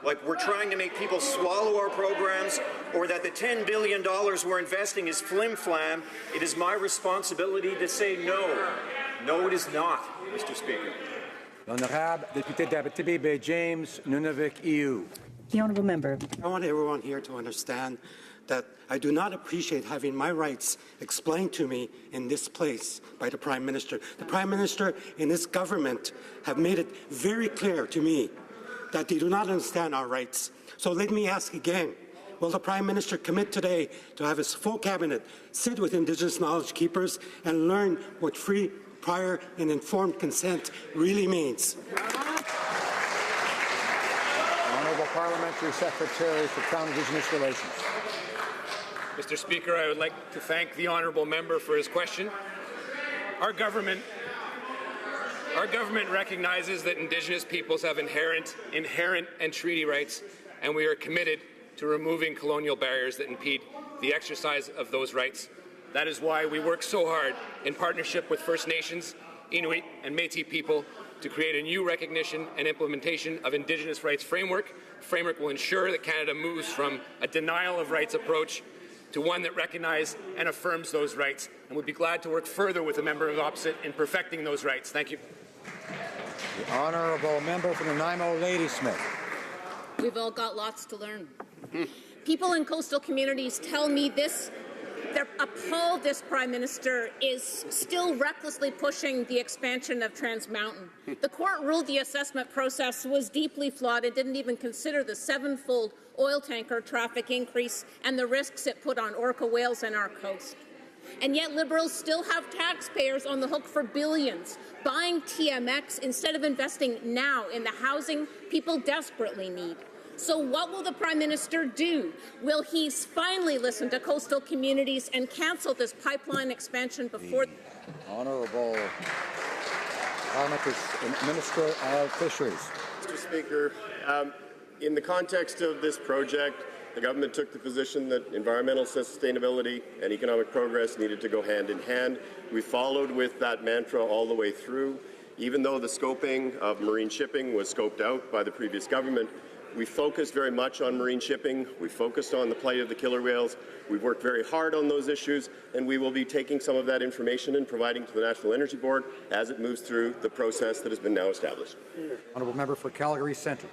Speaker 24: like we're trying to make people swallow our programs, or that the $10 billion we're investing is flim-flam, it is my responsibility to say no. No, it is not, Mr. Speaker.
Speaker 6: L'Honorable Député d'Abitibi James, Nunavik, EU.
Speaker 2: The Honourable Member.
Speaker 22: I want everyone here to understand that I do not appreciate having my rights explained to me in this place by the Prime Minister. The Prime Minister and his government have made it very clear to me that they do not understand our rights. So let me ask again, will the Prime Minister commit today to have his full cabinet sit with Indigenous knowledge keepers and learn what free, prior and informed consent really means?
Speaker 6: Honourable Parliamentary Secretary for Crown Indigenous Relations.
Speaker 18: Mr. Speaker, I would like to thank the honourable member for his question. Our government recognizes that Indigenous peoples have inherent and treaty rights, and we are committed to removing colonial barriers that impede the exercise of those rights. That is why we work so hard in partnership with First Nations, Inuit and Métis people to create a new recognition and implementation of Indigenous rights framework. The framework will ensure that Canada moves from a denial of rights approach to one that recognizes and affirms those rights, and would be glad to work further with the member of opposite in perfecting those rights. Thank you.
Speaker 6: The Honourable Member for Nanaimo, Ladysmith.
Speaker 8: We've all got lots to learn. People in coastal communities tell me this
Speaker 2: They're appalled this Prime Minister is still recklessly pushing the expansion of Trans Mountain. The court ruled the assessment process was deeply flawed and didn't even consider the sevenfold oil tanker traffic increase and the risks it put on orca whales and our coast. And yet Liberals still have taxpayers on the hook for billions, buying TMX instead of investing now in the housing people desperately need. So what will the Prime Minister do? Will he finally listen to coastal communities and cancel this pipeline expansion before...
Speaker 6: Honourable Minister of Fisheries.
Speaker 8: Mr. Speaker, in the context of this project, the government took the position that environmental sustainability and economic progress needed to go hand in hand. We followed with that mantra all the way through. Even though the scoping of marine shipping was scoped out by the previous government, we focused very much on marine shipping. We focused on the plight of the killer whales. We've worked very hard on those issues, and we will be taking some of that information and providing to the National Energy Board as it moves through the process that has been now established.
Speaker 6: Honourable Member for Calgary Centre.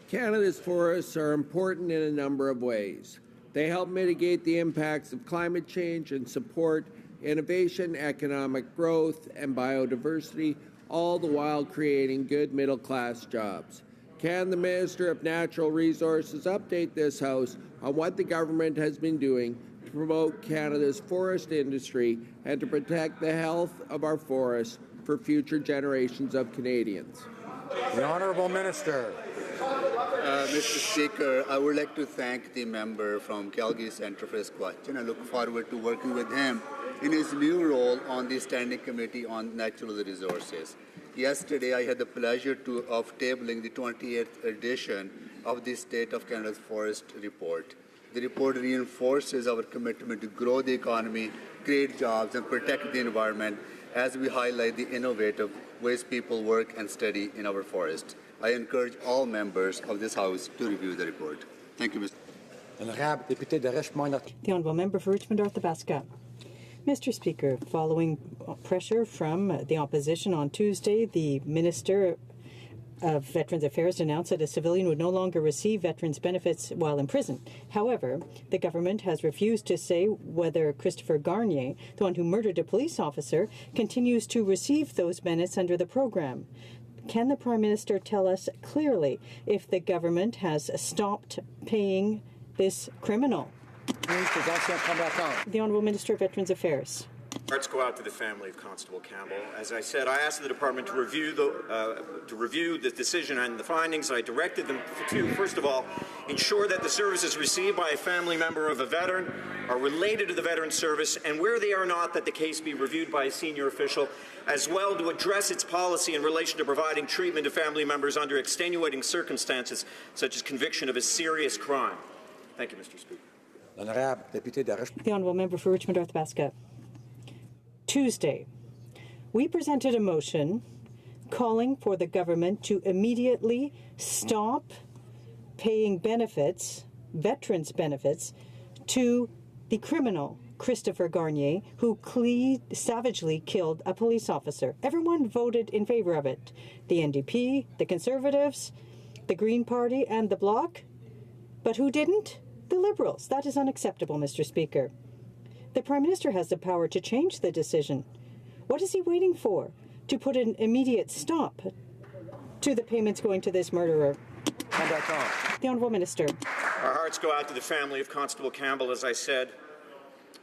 Speaker 12: Canada's forests are important in a number of ways. They help mitigate the impacts of climate change and support innovation, economic growth, and biodiversity, all the while creating good middle-class jobs. Can the Minister of Natural Resources update this House on what the government has been doing to promote Canada's forest industry and to protect the health of our forests for future generations of Canadians?
Speaker 6: The Honourable Minister.
Speaker 13: Mr. Speaker, I would like to thank the member from Calgary Centre for his question. I look forward to working with him in his new role on the Standing Committee on Natural Resources. Yesterday, I had the pleasure of tabling the 28th edition of the State of Canada's Forest Report. The report reinforces our commitment to grow the economy, create jobs, and protect the environment as we highlight the innovative ways people work and study in our forests. I encourage all members of this House to review the report. Thank you, Mr.
Speaker 25: The Honourable Member for Richmond North Athabasca. Mr. Speaker, following pressure from the opposition on Tuesday, the Minister of Veterans Affairs announced that a civilian would no longer receive veterans' benefits while in prison. However, the government has refused to say whether Christopher Garnier, the one who murdered a police officer, continues to receive those benefits under the program. Can the Prime Minister tell us clearly if the government has stopped paying this criminal? The Honourable Minister of Veterans Affairs.
Speaker 24: Hearts go out to the family of Constable Campbell. As I said, I asked the department to review the decision and the findings. I directed them to, first of all, ensure that the services received by a family member of a veteran are related to the veteran service, and where they are not, that the case be reviewed by a senior official, as well to address its policy in relation to providing treatment to family members under extenuating circumstances, such as conviction of a serious crime. Thank you, Mr. Speaker.
Speaker 25: The Honourable Member for Richmond North Athabasca. Tuesday, we presented a motion calling for the government to immediately stop paying benefits, veterans' benefits, to the criminal Christopher Garnier, who savagely killed a police officer. Everyone voted in favour of it. The NDP, the Conservatives, the Green Party and the Bloc. But who didn't? The Liberals. That is unacceptable, Mr. Speaker. The Prime Minister has the power to change the decision. What is he waiting for? To put an immediate stop to the payments going to this murderer? The Honourable Minister.
Speaker 24: Our hearts go out to the family of Constable Campbell, as I said.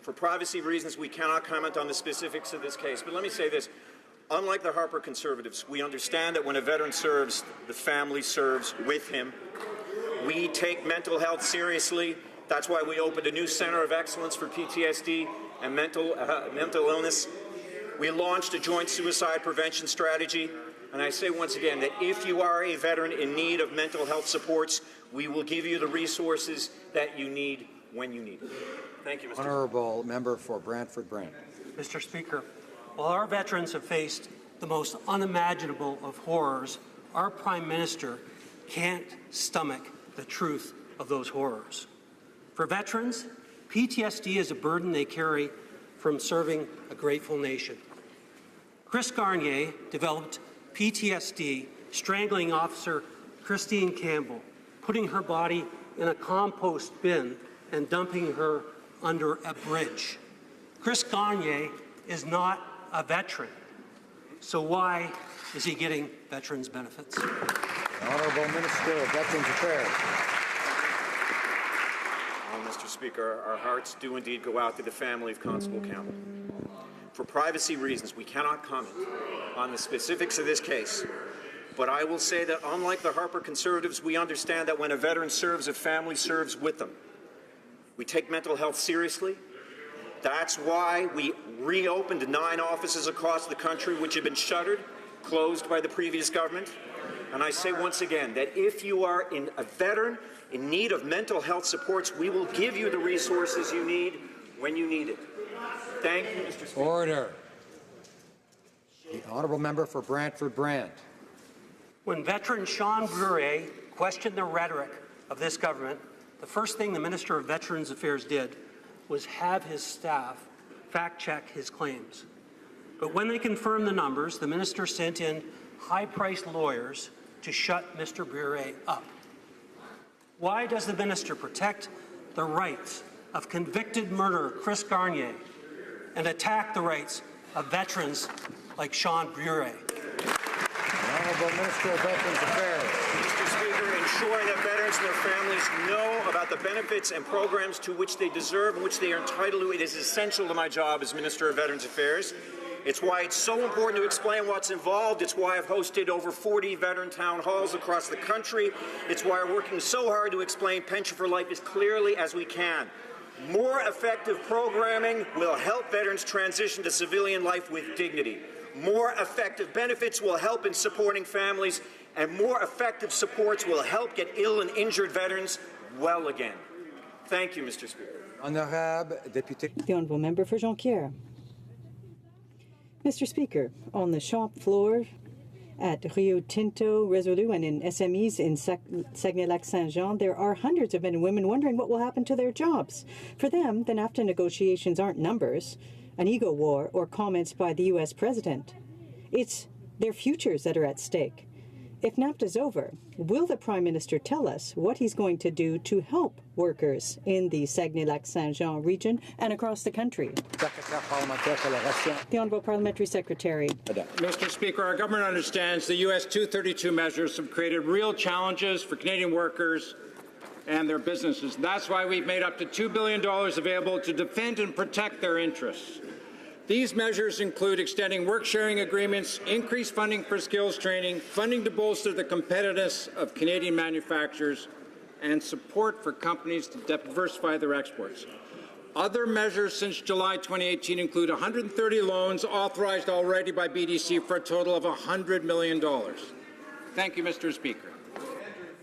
Speaker 24: For privacy reasons, we cannot comment on the specifics of this case. But let me say this. Unlike the Harper Conservatives, we understand that when a veteran serves, the family serves with him. We take mental health seriously. That's why we opened a new Centre of Excellence for PTSD and mental illness. We launched a joint suicide prevention strategy. And I say once again that if you are a veteran in need of mental health supports, we will give you the resources that you need when you need them. Thank you, Mr.
Speaker 6: Honourable Member for Brantford-Brant.
Speaker 26: Mr. Speaker, while our veterans have faced the most unimaginable of horrors, our Prime Minister can't stomach the truth of those horrors. For veterans, PTSD is a burden they carry from serving a grateful nation. Chris Garnier developed PTSD strangling Officer Christine Campbell, putting her body in a compost bin and dumping her under a bridge. Chris Gagne is not a veteran. So why is he getting veterans benefits?
Speaker 6: Honourable Minister of Veterans Affairs.
Speaker 24: Well, Mr. Speaker, our hearts do indeed go out to the family of Constable Campbell. For privacy reasons, we cannot comment on the specifics of this case. But I will say that unlike the Harper Conservatives, we understand that when a veteran serves, a family serves with them. We take mental health seriously. That's why we reopened 9 offices across the country which had been shuttered, closed by the previous government. And I say once again that if you are a veteran in need of mental health supports, we will give you the resources you need when you need it. Thank you, Mr. Speaker.
Speaker 6: Order. The honourable member for Brantford-Brant.
Speaker 26: When veteran Sean Bruret questioned the rhetoric of this government, the first thing the Minister of Veterans Affairs did was have his staff fact-check his claims. But when they confirmed the numbers, the minister sent in high-priced lawyers to shut Mr. Bruret up. Why does the minister protect the rights of convicted murderer Chris Gagne and attack the rights of veterans like Sean Bruret?
Speaker 6: Honourable Minister of Veterans Affairs.
Speaker 24: Mr. Speaker, ensuring that veterans and their families know about the benefits and programs to which they deserve and which they are entitled to, it is essential to my job as Minister of Veterans Affairs. It's why it's so important to explain what's involved. It's why I've hosted over 40 veteran town halls across the country. It's why we're working so hard to explain Pension for Life as clearly as we can. More effective programming will help veterans transition to civilian life with dignity. More effective benefits will help in supporting families, and more effective supports will help get ill and injured veterans well again. Thank you, Mr. Speaker.
Speaker 25: Honorable Député. The honourable member for Jonquière. Mr. Speaker, on the shop floor at Rio Tinto, Resolute, and in SMEs in Saguenay-Lac-Saint-Jean, there are hundreds of men and women wondering what will happen to their jobs. For them, the NAFTA negotiations aren't numbers, an ego war, or comments by the U.S. president. It's their futures that are at stake. If NAFTA's over, will the Prime Minister tell us what he's going to do to help workers in the Saguenay-Lac-Saint-Jean region and across the country? The Honourable Parliamentary Secretary.
Speaker 1: Mr. Speaker, our government understands the U.S. 232 measures have created real challenges for Canadian workers and their businesses. That's why we've made up to $2 billion available to defend and protect their interests. These measures include extending work-sharing agreements, increased funding for skills training, funding to bolster the competitiveness of Canadian manufacturers, and support for companies to diversify their exports. Other measures since July 2018 include 130 loans authorized already by BDC for a total of $100 million. Thank you, Mr. Speaker.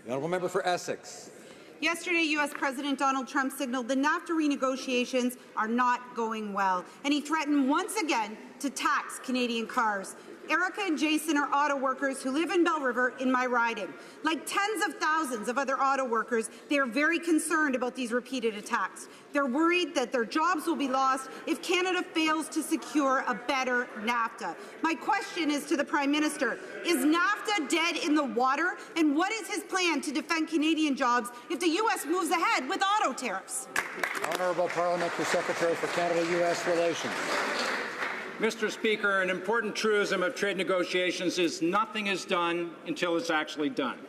Speaker 6: The honourable member for Essex.
Speaker 14: Yesterday, U.S. President Donald Trump signaled the NAFTA renegotiations are not going well, and he threatened once again to tax Canadian cars. Erica and Jason are auto workers who live in Belle River in my riding. Like tens of thousands of other auto workers, they are very concerned about these repeated attacks. They're worried that their jobs will be lost if Canada fails to secure a better NAFTA. My question is to the Prime Minister, is NAFTA dead in the water? And what is his plan to defend Canadian jobs if the U.S. moves ahead with auto tariffs?
Speaker 6: Honourable Parliamentary Secretary for Canada-U.S. Relations.
Speaker 1: Mr. Speaker, an important truism of trade negotiations is nothing is done until it's actually done.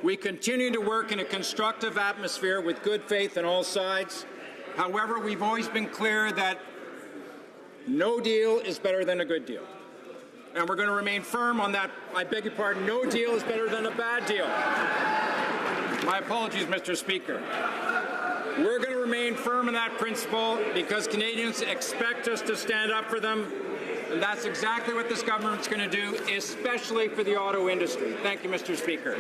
Speaker 1: We continue to work in a constructive atmosphere with good faith on all sides. However, we've always been clear that no deal is better than a good deal. And we're going to remain firm on that. I beg your pardon, no deal is better than a bad deal. My apologies, Mr. Speaker. We're going to remain firm in that principle because Canadians expect us to stand up for them. And that's exactly what this government's going to do, especially for the auto industry. Thank you, Mr. Speaker.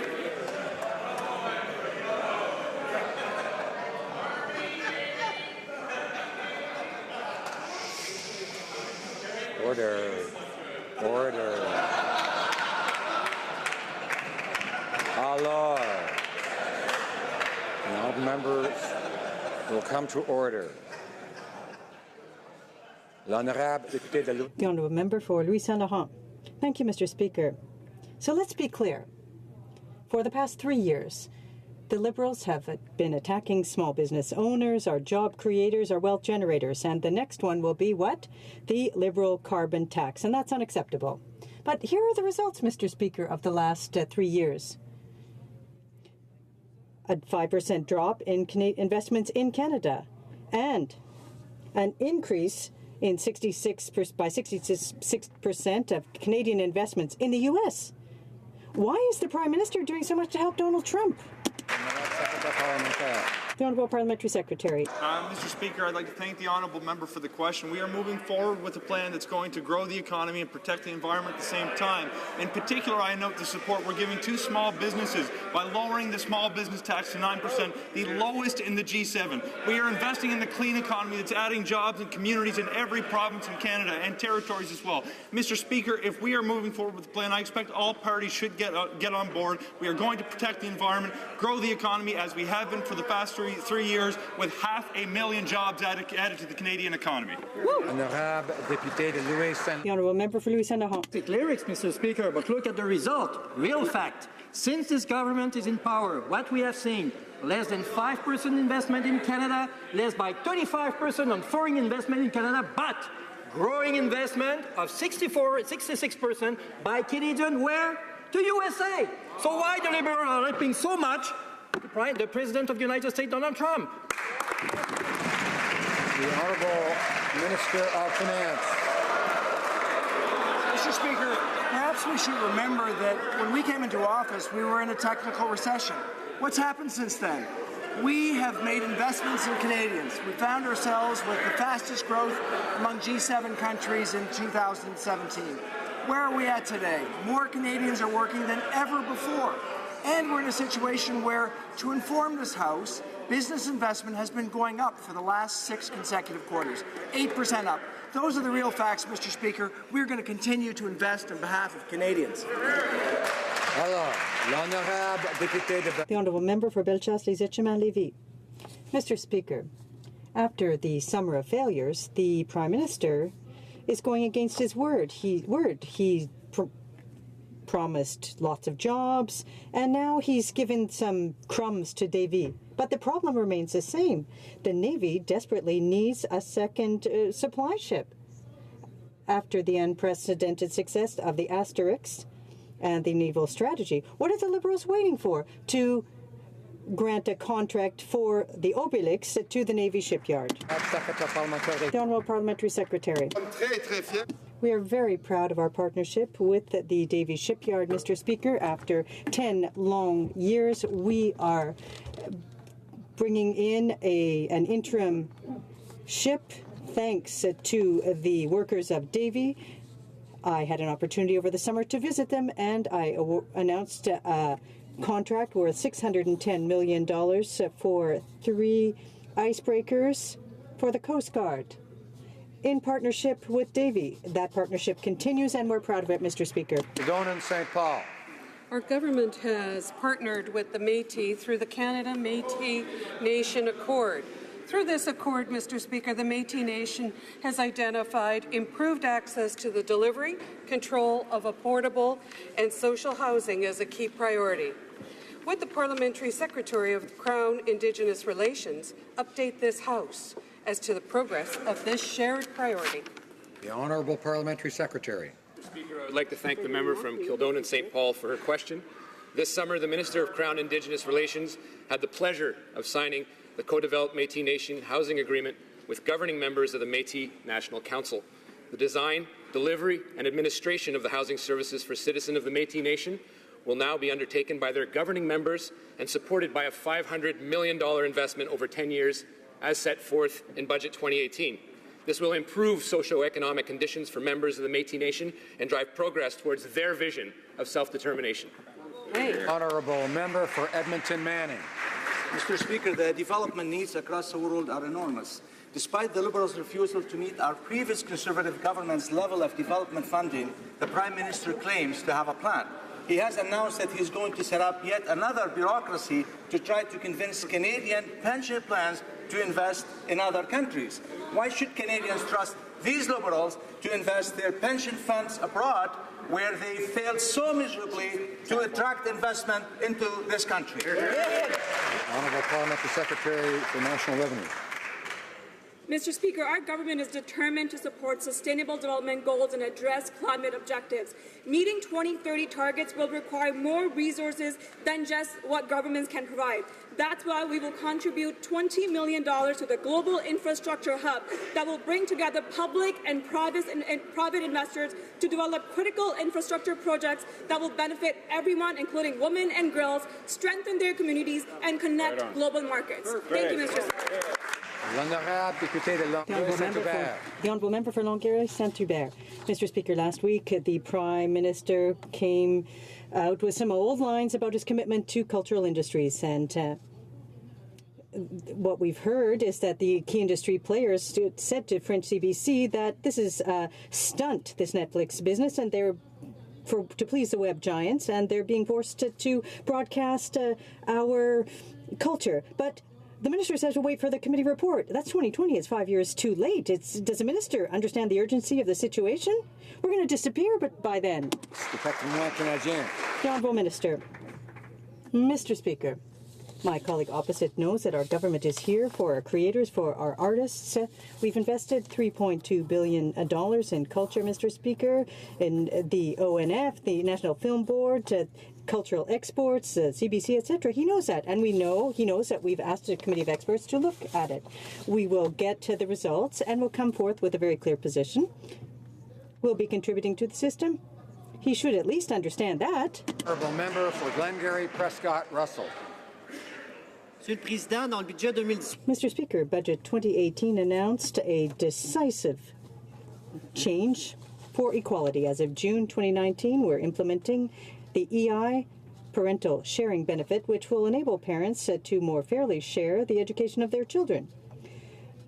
Speaker 6: Order. Order. Alors, the honourable members will come to order.
Speaker 25: The honourable member for Louis Saint Laurent. Thank you, Mr. Speaker. So let's be clear. For the past 3 years, The Liberals have been attacking small business owners, our job creators, our wealth generators. And the next one will be what? The Liberal carbon tax. And that's unacceptable. But here are the results, Mr. Speaker, of the last 3 years. A 5% drop in investments in Canada and an increase in 66% of Canadian investments in the U.S. Why is the Prime Minister doing so much to help Donald Trump? The Honourable Parliamentary Secretary.
Speaker 3: Mr. Speaker, I'd like to thank the honourable member for the question. We are moving forward with a plan that's going to grow the economy and protect the environment at the same time. In particular, I note the support we're giving to small businesses by lowering the small business tax to 9%, the lowest in the G7. We are investing in the clean economy that's adding jobs and communities in every province in Canada and territories as well. Mr. Speaker, if we are moving forward with the plan, I expect all parties should get on board. We are going to protect the environment, grow the economy as we have been for the past three years, with 500,000 jobs added to the Canadian economy.
Speaker 25: The Honourable Member for Louis Saint-Laurent.
Speaker 15: Lyrics, Mr. Speaker, but look at the result. Real fact. Since this government is in power, what we have seen, less than 5% investment in Canada, less by 35% on foreign investment in Canada, but growing investment of 66% by Canadian where? To USA. So why the Liberals are helping so much the President of the United States, Donald Trump?
Speaker 6: The Honourable Minister of Finance.
Speaker 16: Mr. Speaker, perhaps we should remember that when we came into office, we were in a technical recession. What's happened since then? We have made investments in Canadians. We found ourselves with the fastest growth among G7 countries in 2017. Where are we at today? More Canadians are working than ever before. And we're in a situation where, to inform this House, business investment has been going up for the last 6 consecutive quarters, 8% up. Those are the real facts, Mr. Speaker. We're going to continue to invest on behalf of Canadians.
Speaker 25: The Honourable Member for Bellechasse-les-Etchemins-Lévis. Mr. Speaker, after the summer of failures, the Prime Minister is going against his word. He promised lots of jobs, and now he's given some crumbs to Davy. But the problem remains the same. The Navy desperately needs a second supply ship. After the unprecedented success of the Asterix and the naval strategy, what are the Liberals waiting for? To grant a contract for the Obelix to the Navy shipyard. The Honourable Parliamentary Secretary. We are very proud of our partnership with the Davy shipyard, Mr. Speaker. After 10 long years, we are bringing in an interim ship thanks to the workers of Davy. I had an opportunity over the summer to visit them, and I announced a contract worth $610 million for 3 icebreakers for the Coast Guard in partnership with Davy. That partnership continues, and we're proud of it, Mr. Speaker.
Speaker 6: Donan St. Paul.
Speaker 17: Our government has partnered with the Métis through the Canada-Métis Nation Accord. Through this accord, Mr. Speaker, the Métis Nation has identified improved access to the delivery, control of affordable and social housing as a key priority. Would the Parliamentary Secretary of Crown Indigenous Relations update this House as to the progress of this shared priority?
Speaker 6: The Honourable Parliamentary Secretary.
Speaker 20: Mr. Speaker, I would like to thank the member from Kildonan St. Paul for her question. This summer, the Minister of Crown Indigenous Relations had the pleasure of signing the co-developed Métis Nation housing agreement with governing members of the Métis National Council. The design, delivery, and administration of the housing services for citizens of the Métis Nation will now be undertaken by their governing members and supported by a $500 million investment over 10 years as set forth in Budget 2018. This will improve socio-economic conditions for members of the Métis Nation and drive progress towards their vision of self-determination.
Speaker 6: Honourable Member for Edmonton Manning.
Speaker 16: Mr. Speaker, the development needs across the world are enormous. Despite the Liberals' refusal to meet our previous Conservative government's level of development funding, the Prime Minister claims to have a plan. He has announced that he's going to set up yet another bureaucracy to try to convince Canadian pension plans to invest in other countries. Why should Canadians trust
Speaker 4: these Liberals to invest their pension funds abroad, where they failed so miserably to attract investment into this country.
Speaker 6: Honourable Parliamentary Secretary for National Revenue.
Speaker 5: Mr. Speaker, our government is determined to support sustainable development goals and address climate objectives. Meeting 2030 targets will require more resources than just what governments can provide. That's why we will contribute $20 million to the Global Infrastructure Hub that will bring together public and private investors to develop critical infrastructure projects that will benefit everyone, including women and girls, strengthen their communities, and connect global markets. Thank you, Mr. Speaker.
Speaker 25: The Honourable Member for Longueuil Saint-Hubert. Mr. Speaker, last week the Prime Minister came out with some old lines about his commitment to cultural industries, and what we've heard is that the key industry players said to French CBC that this is a stunt, this Netflix business, and they're to please the web giants, and they're being forced to broadcast our culture. But the minister says we'll wait for the committee report. That's 2020. It's 5 years too late. Does the minister understand the urgency of the situation? We're going to disappear by then. The Honourable Minister. Mr. Speaker, my colleague opposite knows that our government is here for our creators, for our artists. We've invested $3.2 billion in culture, Mr. Speaker, in the ONF, the National Film Board, cultural exports, CBC, etc. He knows that, and he knows that we've asked a committee of experts to look at it. We will get to the results and will come forth with a very clear position. We'll be contributing to the system. He should at least understand that.
Speaker 6: Honourable Member for Glengarry Prescott Russell.
Speaker 25: Mr. Speaker, Budget 2018 announced a decisive change for equality. As of June 2019, we're implementing the EI parental sharing benefit, which will enable parents to more fairly share the education of their children.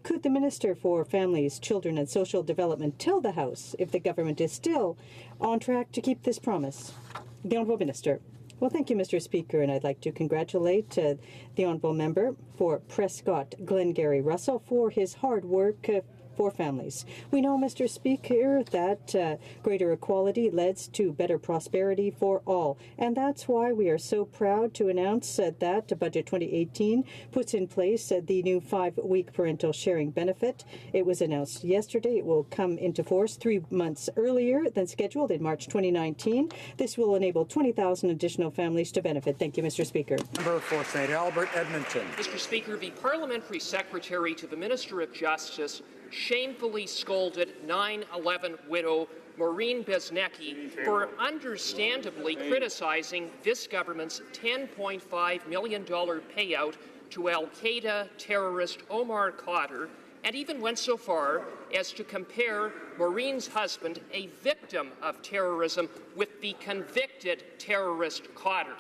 Speaker 25: Could the Minister for Families, Children and Social Development tell the House if the government is still on track to keep this promise? The Honourable Minister. Well, thank you, Mr. Speaker, and I'd like to congratulate the Honourable Member for Prescott Glengarry Russell for his hard work for families. We know, Mr. Speaker, that greater equality leads to better prosperity for all, and that's why we are so proud to announce that Budget 2018 puts in place the new 5-week parental sharing benefit. It was announced yesterday. It will come into force 3 months earlier than scheduled in March 2019. This will enable 20,000 additional families to benefit. Thank you, Mr. Speaker.
Speaker 6: Member for St. Albert, Edmonton.
Speaker 7: Mr. Speaker, the Parliamentary Secretary to the Minister of Justice shamefully scolded 9/11 widow Maureen Besnecki for understandably criticizing this government's $10.5 million payout to al-Qaeda terrorist Omar Khadr, and even went so far as to compare Maureen's husband, a victim of terrorism, with the convicted terrorist Khadr.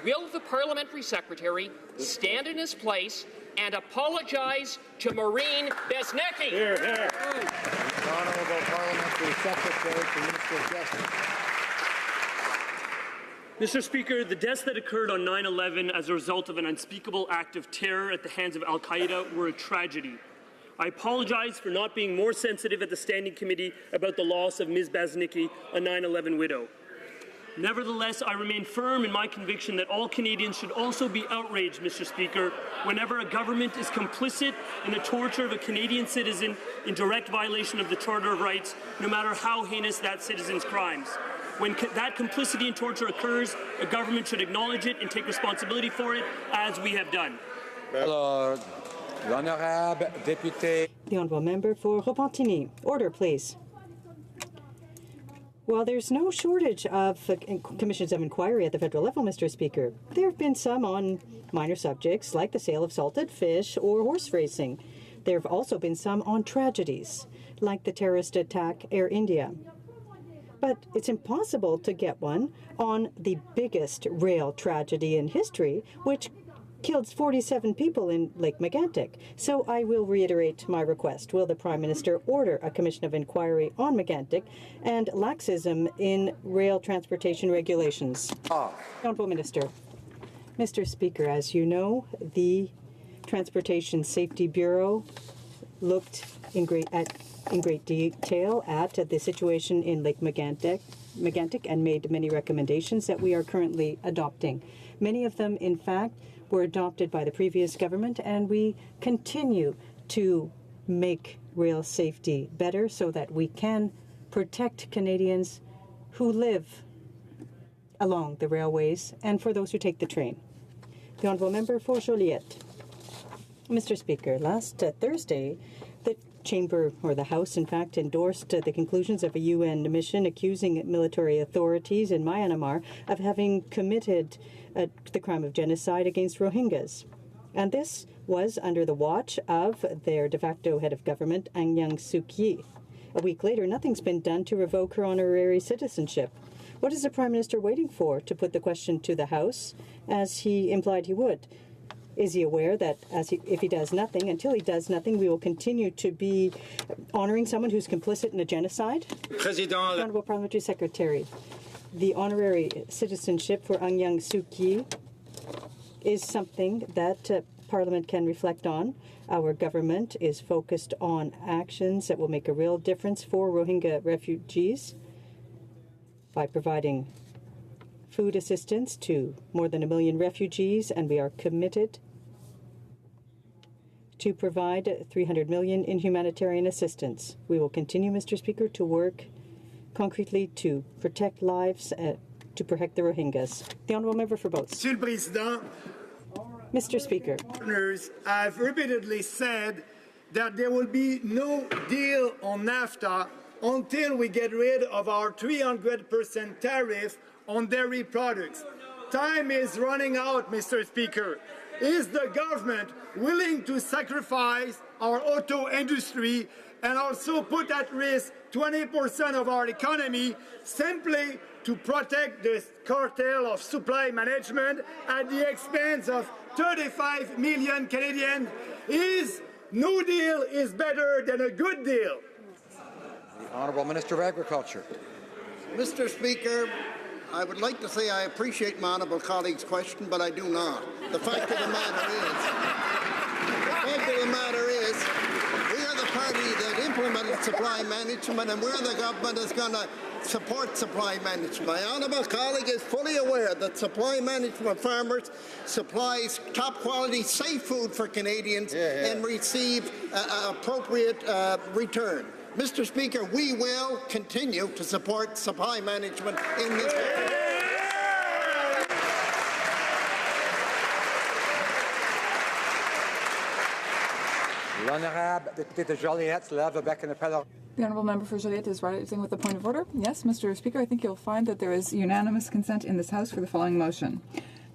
Speaker 7: Will the Parliamentary Secretary stand in his place and apologize to Maureen Besnecki?
Speaker 6: Hear, hear. The Honourable Parliamentary Secretary for Minister of Justice.
Speaker 9: Mr. Speaker, the deaths that occurred on 9/11 as a result of an unspeakable act of terror at the hands of al-Qaeda were a tragedy. I apologize for not being more sensitive at the Standing Committee about the loss of Ms. Besnecki, a 9/11 widow. Nevertheless, I remain firm in my conviction that all Canadians should also be outraged, Mr. Speaker, whenever a government is complicit in the torture of a Canadian citizen in direct violation of the Charter of Rights, no matter how heinous that citizen's crimes. When that complicity and torture occurs, a government should acknowledge it and take responsibility for it, as we have done.
Speaker 6: Alors, l'honorable député.
Speaker 25: The Honourable Member for Repentigny. Order, please. Well, there's no shortage of commissions of inquiry at the federal level, Mr. Speaker. There have been some on minor subjects like the sale of salted fish or horse racing. There have also been some on tragedies like the terrorist attack Air India. But it's impossible to get one on the biggest rail tragedy in history, which killed 47 people in Lake Megantic. So I will reiterate my request. Will the Prime Minister order a commission of inquiry on Megantic and laxism in rail transportation regulations? Honourable Minister. Mr. Speaker, as you know, the Transportation Safety Bureau looked in great detail at the situation in Lake Megantic and made many recommendations that we are currently adopting. Many of them, in fact, were adopted by the previous government, and we continue to make rail safety better so that we can protect Canadians who live along the railways and for those who take the train. The Honourable Member for Joliette. Mr. Speaker, last Thursday, the Chamber, or the House, in fact, endorsed the conclusions of a UN mission accusing military authorities in Myanmar of having committed the crime of genocide against Rohingyas. And this was under the watch of their de facto head of government, Aung San Suu Kyi. A week later, nothing's been done to revoke her honorary citizenship. What is the Prime Minister waiting for to put the question to the House, as he implied he would? Is he aware that if he does nothing, until he does nothing, we will continue to be honouring someone who's complicit in a genocide? Honourable Parliamentary Secretary, the honorary citizenship for Aung San Suu Kyi is something that Parliament can reflect on. Our government is focused on actions that will make a real difference for Rohingya refugees by providing food assistance to more than 1 million refugees, and we are committed to provide $300 million in humanitarian assistance. We will continue, Mr. Speaker, to work concretely to protect lives, to protect the Rohingyas. The Honourable Member for Boats.
Speaker 10: Monsieur le Président,
Speaker 25: Mr. Speaker,
Speaker 10: partners have repeatedly said that there will be no deal on NAFTA until we get rid of our 300% tariff on dairy products. Time is running out, Mr. Speaker. Is the government willing to sacrifice our auto industry and also put at risk 20% of our economy simply to protect the cartel of supply management at the expense of 35 million Canadians? Is no deal is better than a good deal?
Speaker 6: The Honourable Minister of Agriculture.
Speaker 11: Mr. Speaker, I would like to say I appreciate my honourable colleague's question, but I do not. The fact of the matter is, we are the party that implemented supply management, and we're the government that's going to support supply management. My honourable colleague is fully aware that supply management farmers supplies top quality, safe food for Canadians and receive appropriate return. Mr. Speaker, we will continue to support supply management in this country.
Speaker 19: The honourable member for Joliette is rising with a point of order. Yes, Mr. Speaker, I think you'll find that there is unanimous consent in this House for the following motion.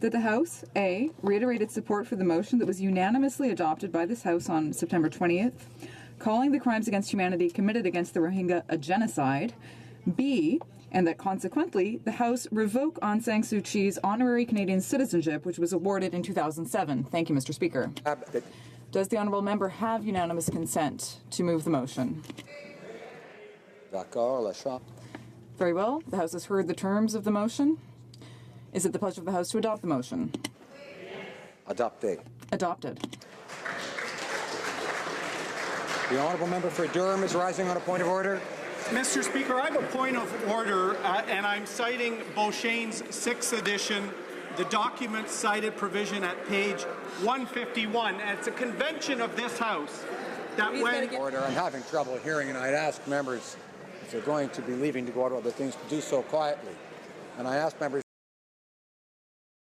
Speaker 19: That the House, A, reiterate its support for the motion that was unanimously adopted by this House on September 20th, calling the crimes against humanity committed against the Rohingya a genocide. B, and that consequently the House revoke Aung San Suu Kyi's honorary Canadian citizenship, which was awarded in 2007. Thank you, Mr. Speaker. Does the honourable member have unanimous consent to move the motion? Very well. The House has heard the terms of the motion. Is it the pleasure of the House to adopt the motion?
Speaker 6: Adopted.
Speaker 19: Adopted.
Speaker 6: The honourable member for Durham is rising on a point of order.
Speaker 21: Mr. Speaker, I have a point of order, and I'm citing Beauchene's 6th edition, the document cited provision at page 151. And it's a convention of this House that when...
Speaker 6: Order. I'm having trouble hearing, and I'd ask members if they're going to be leaving to go out to other things to do so quietly. And I ask members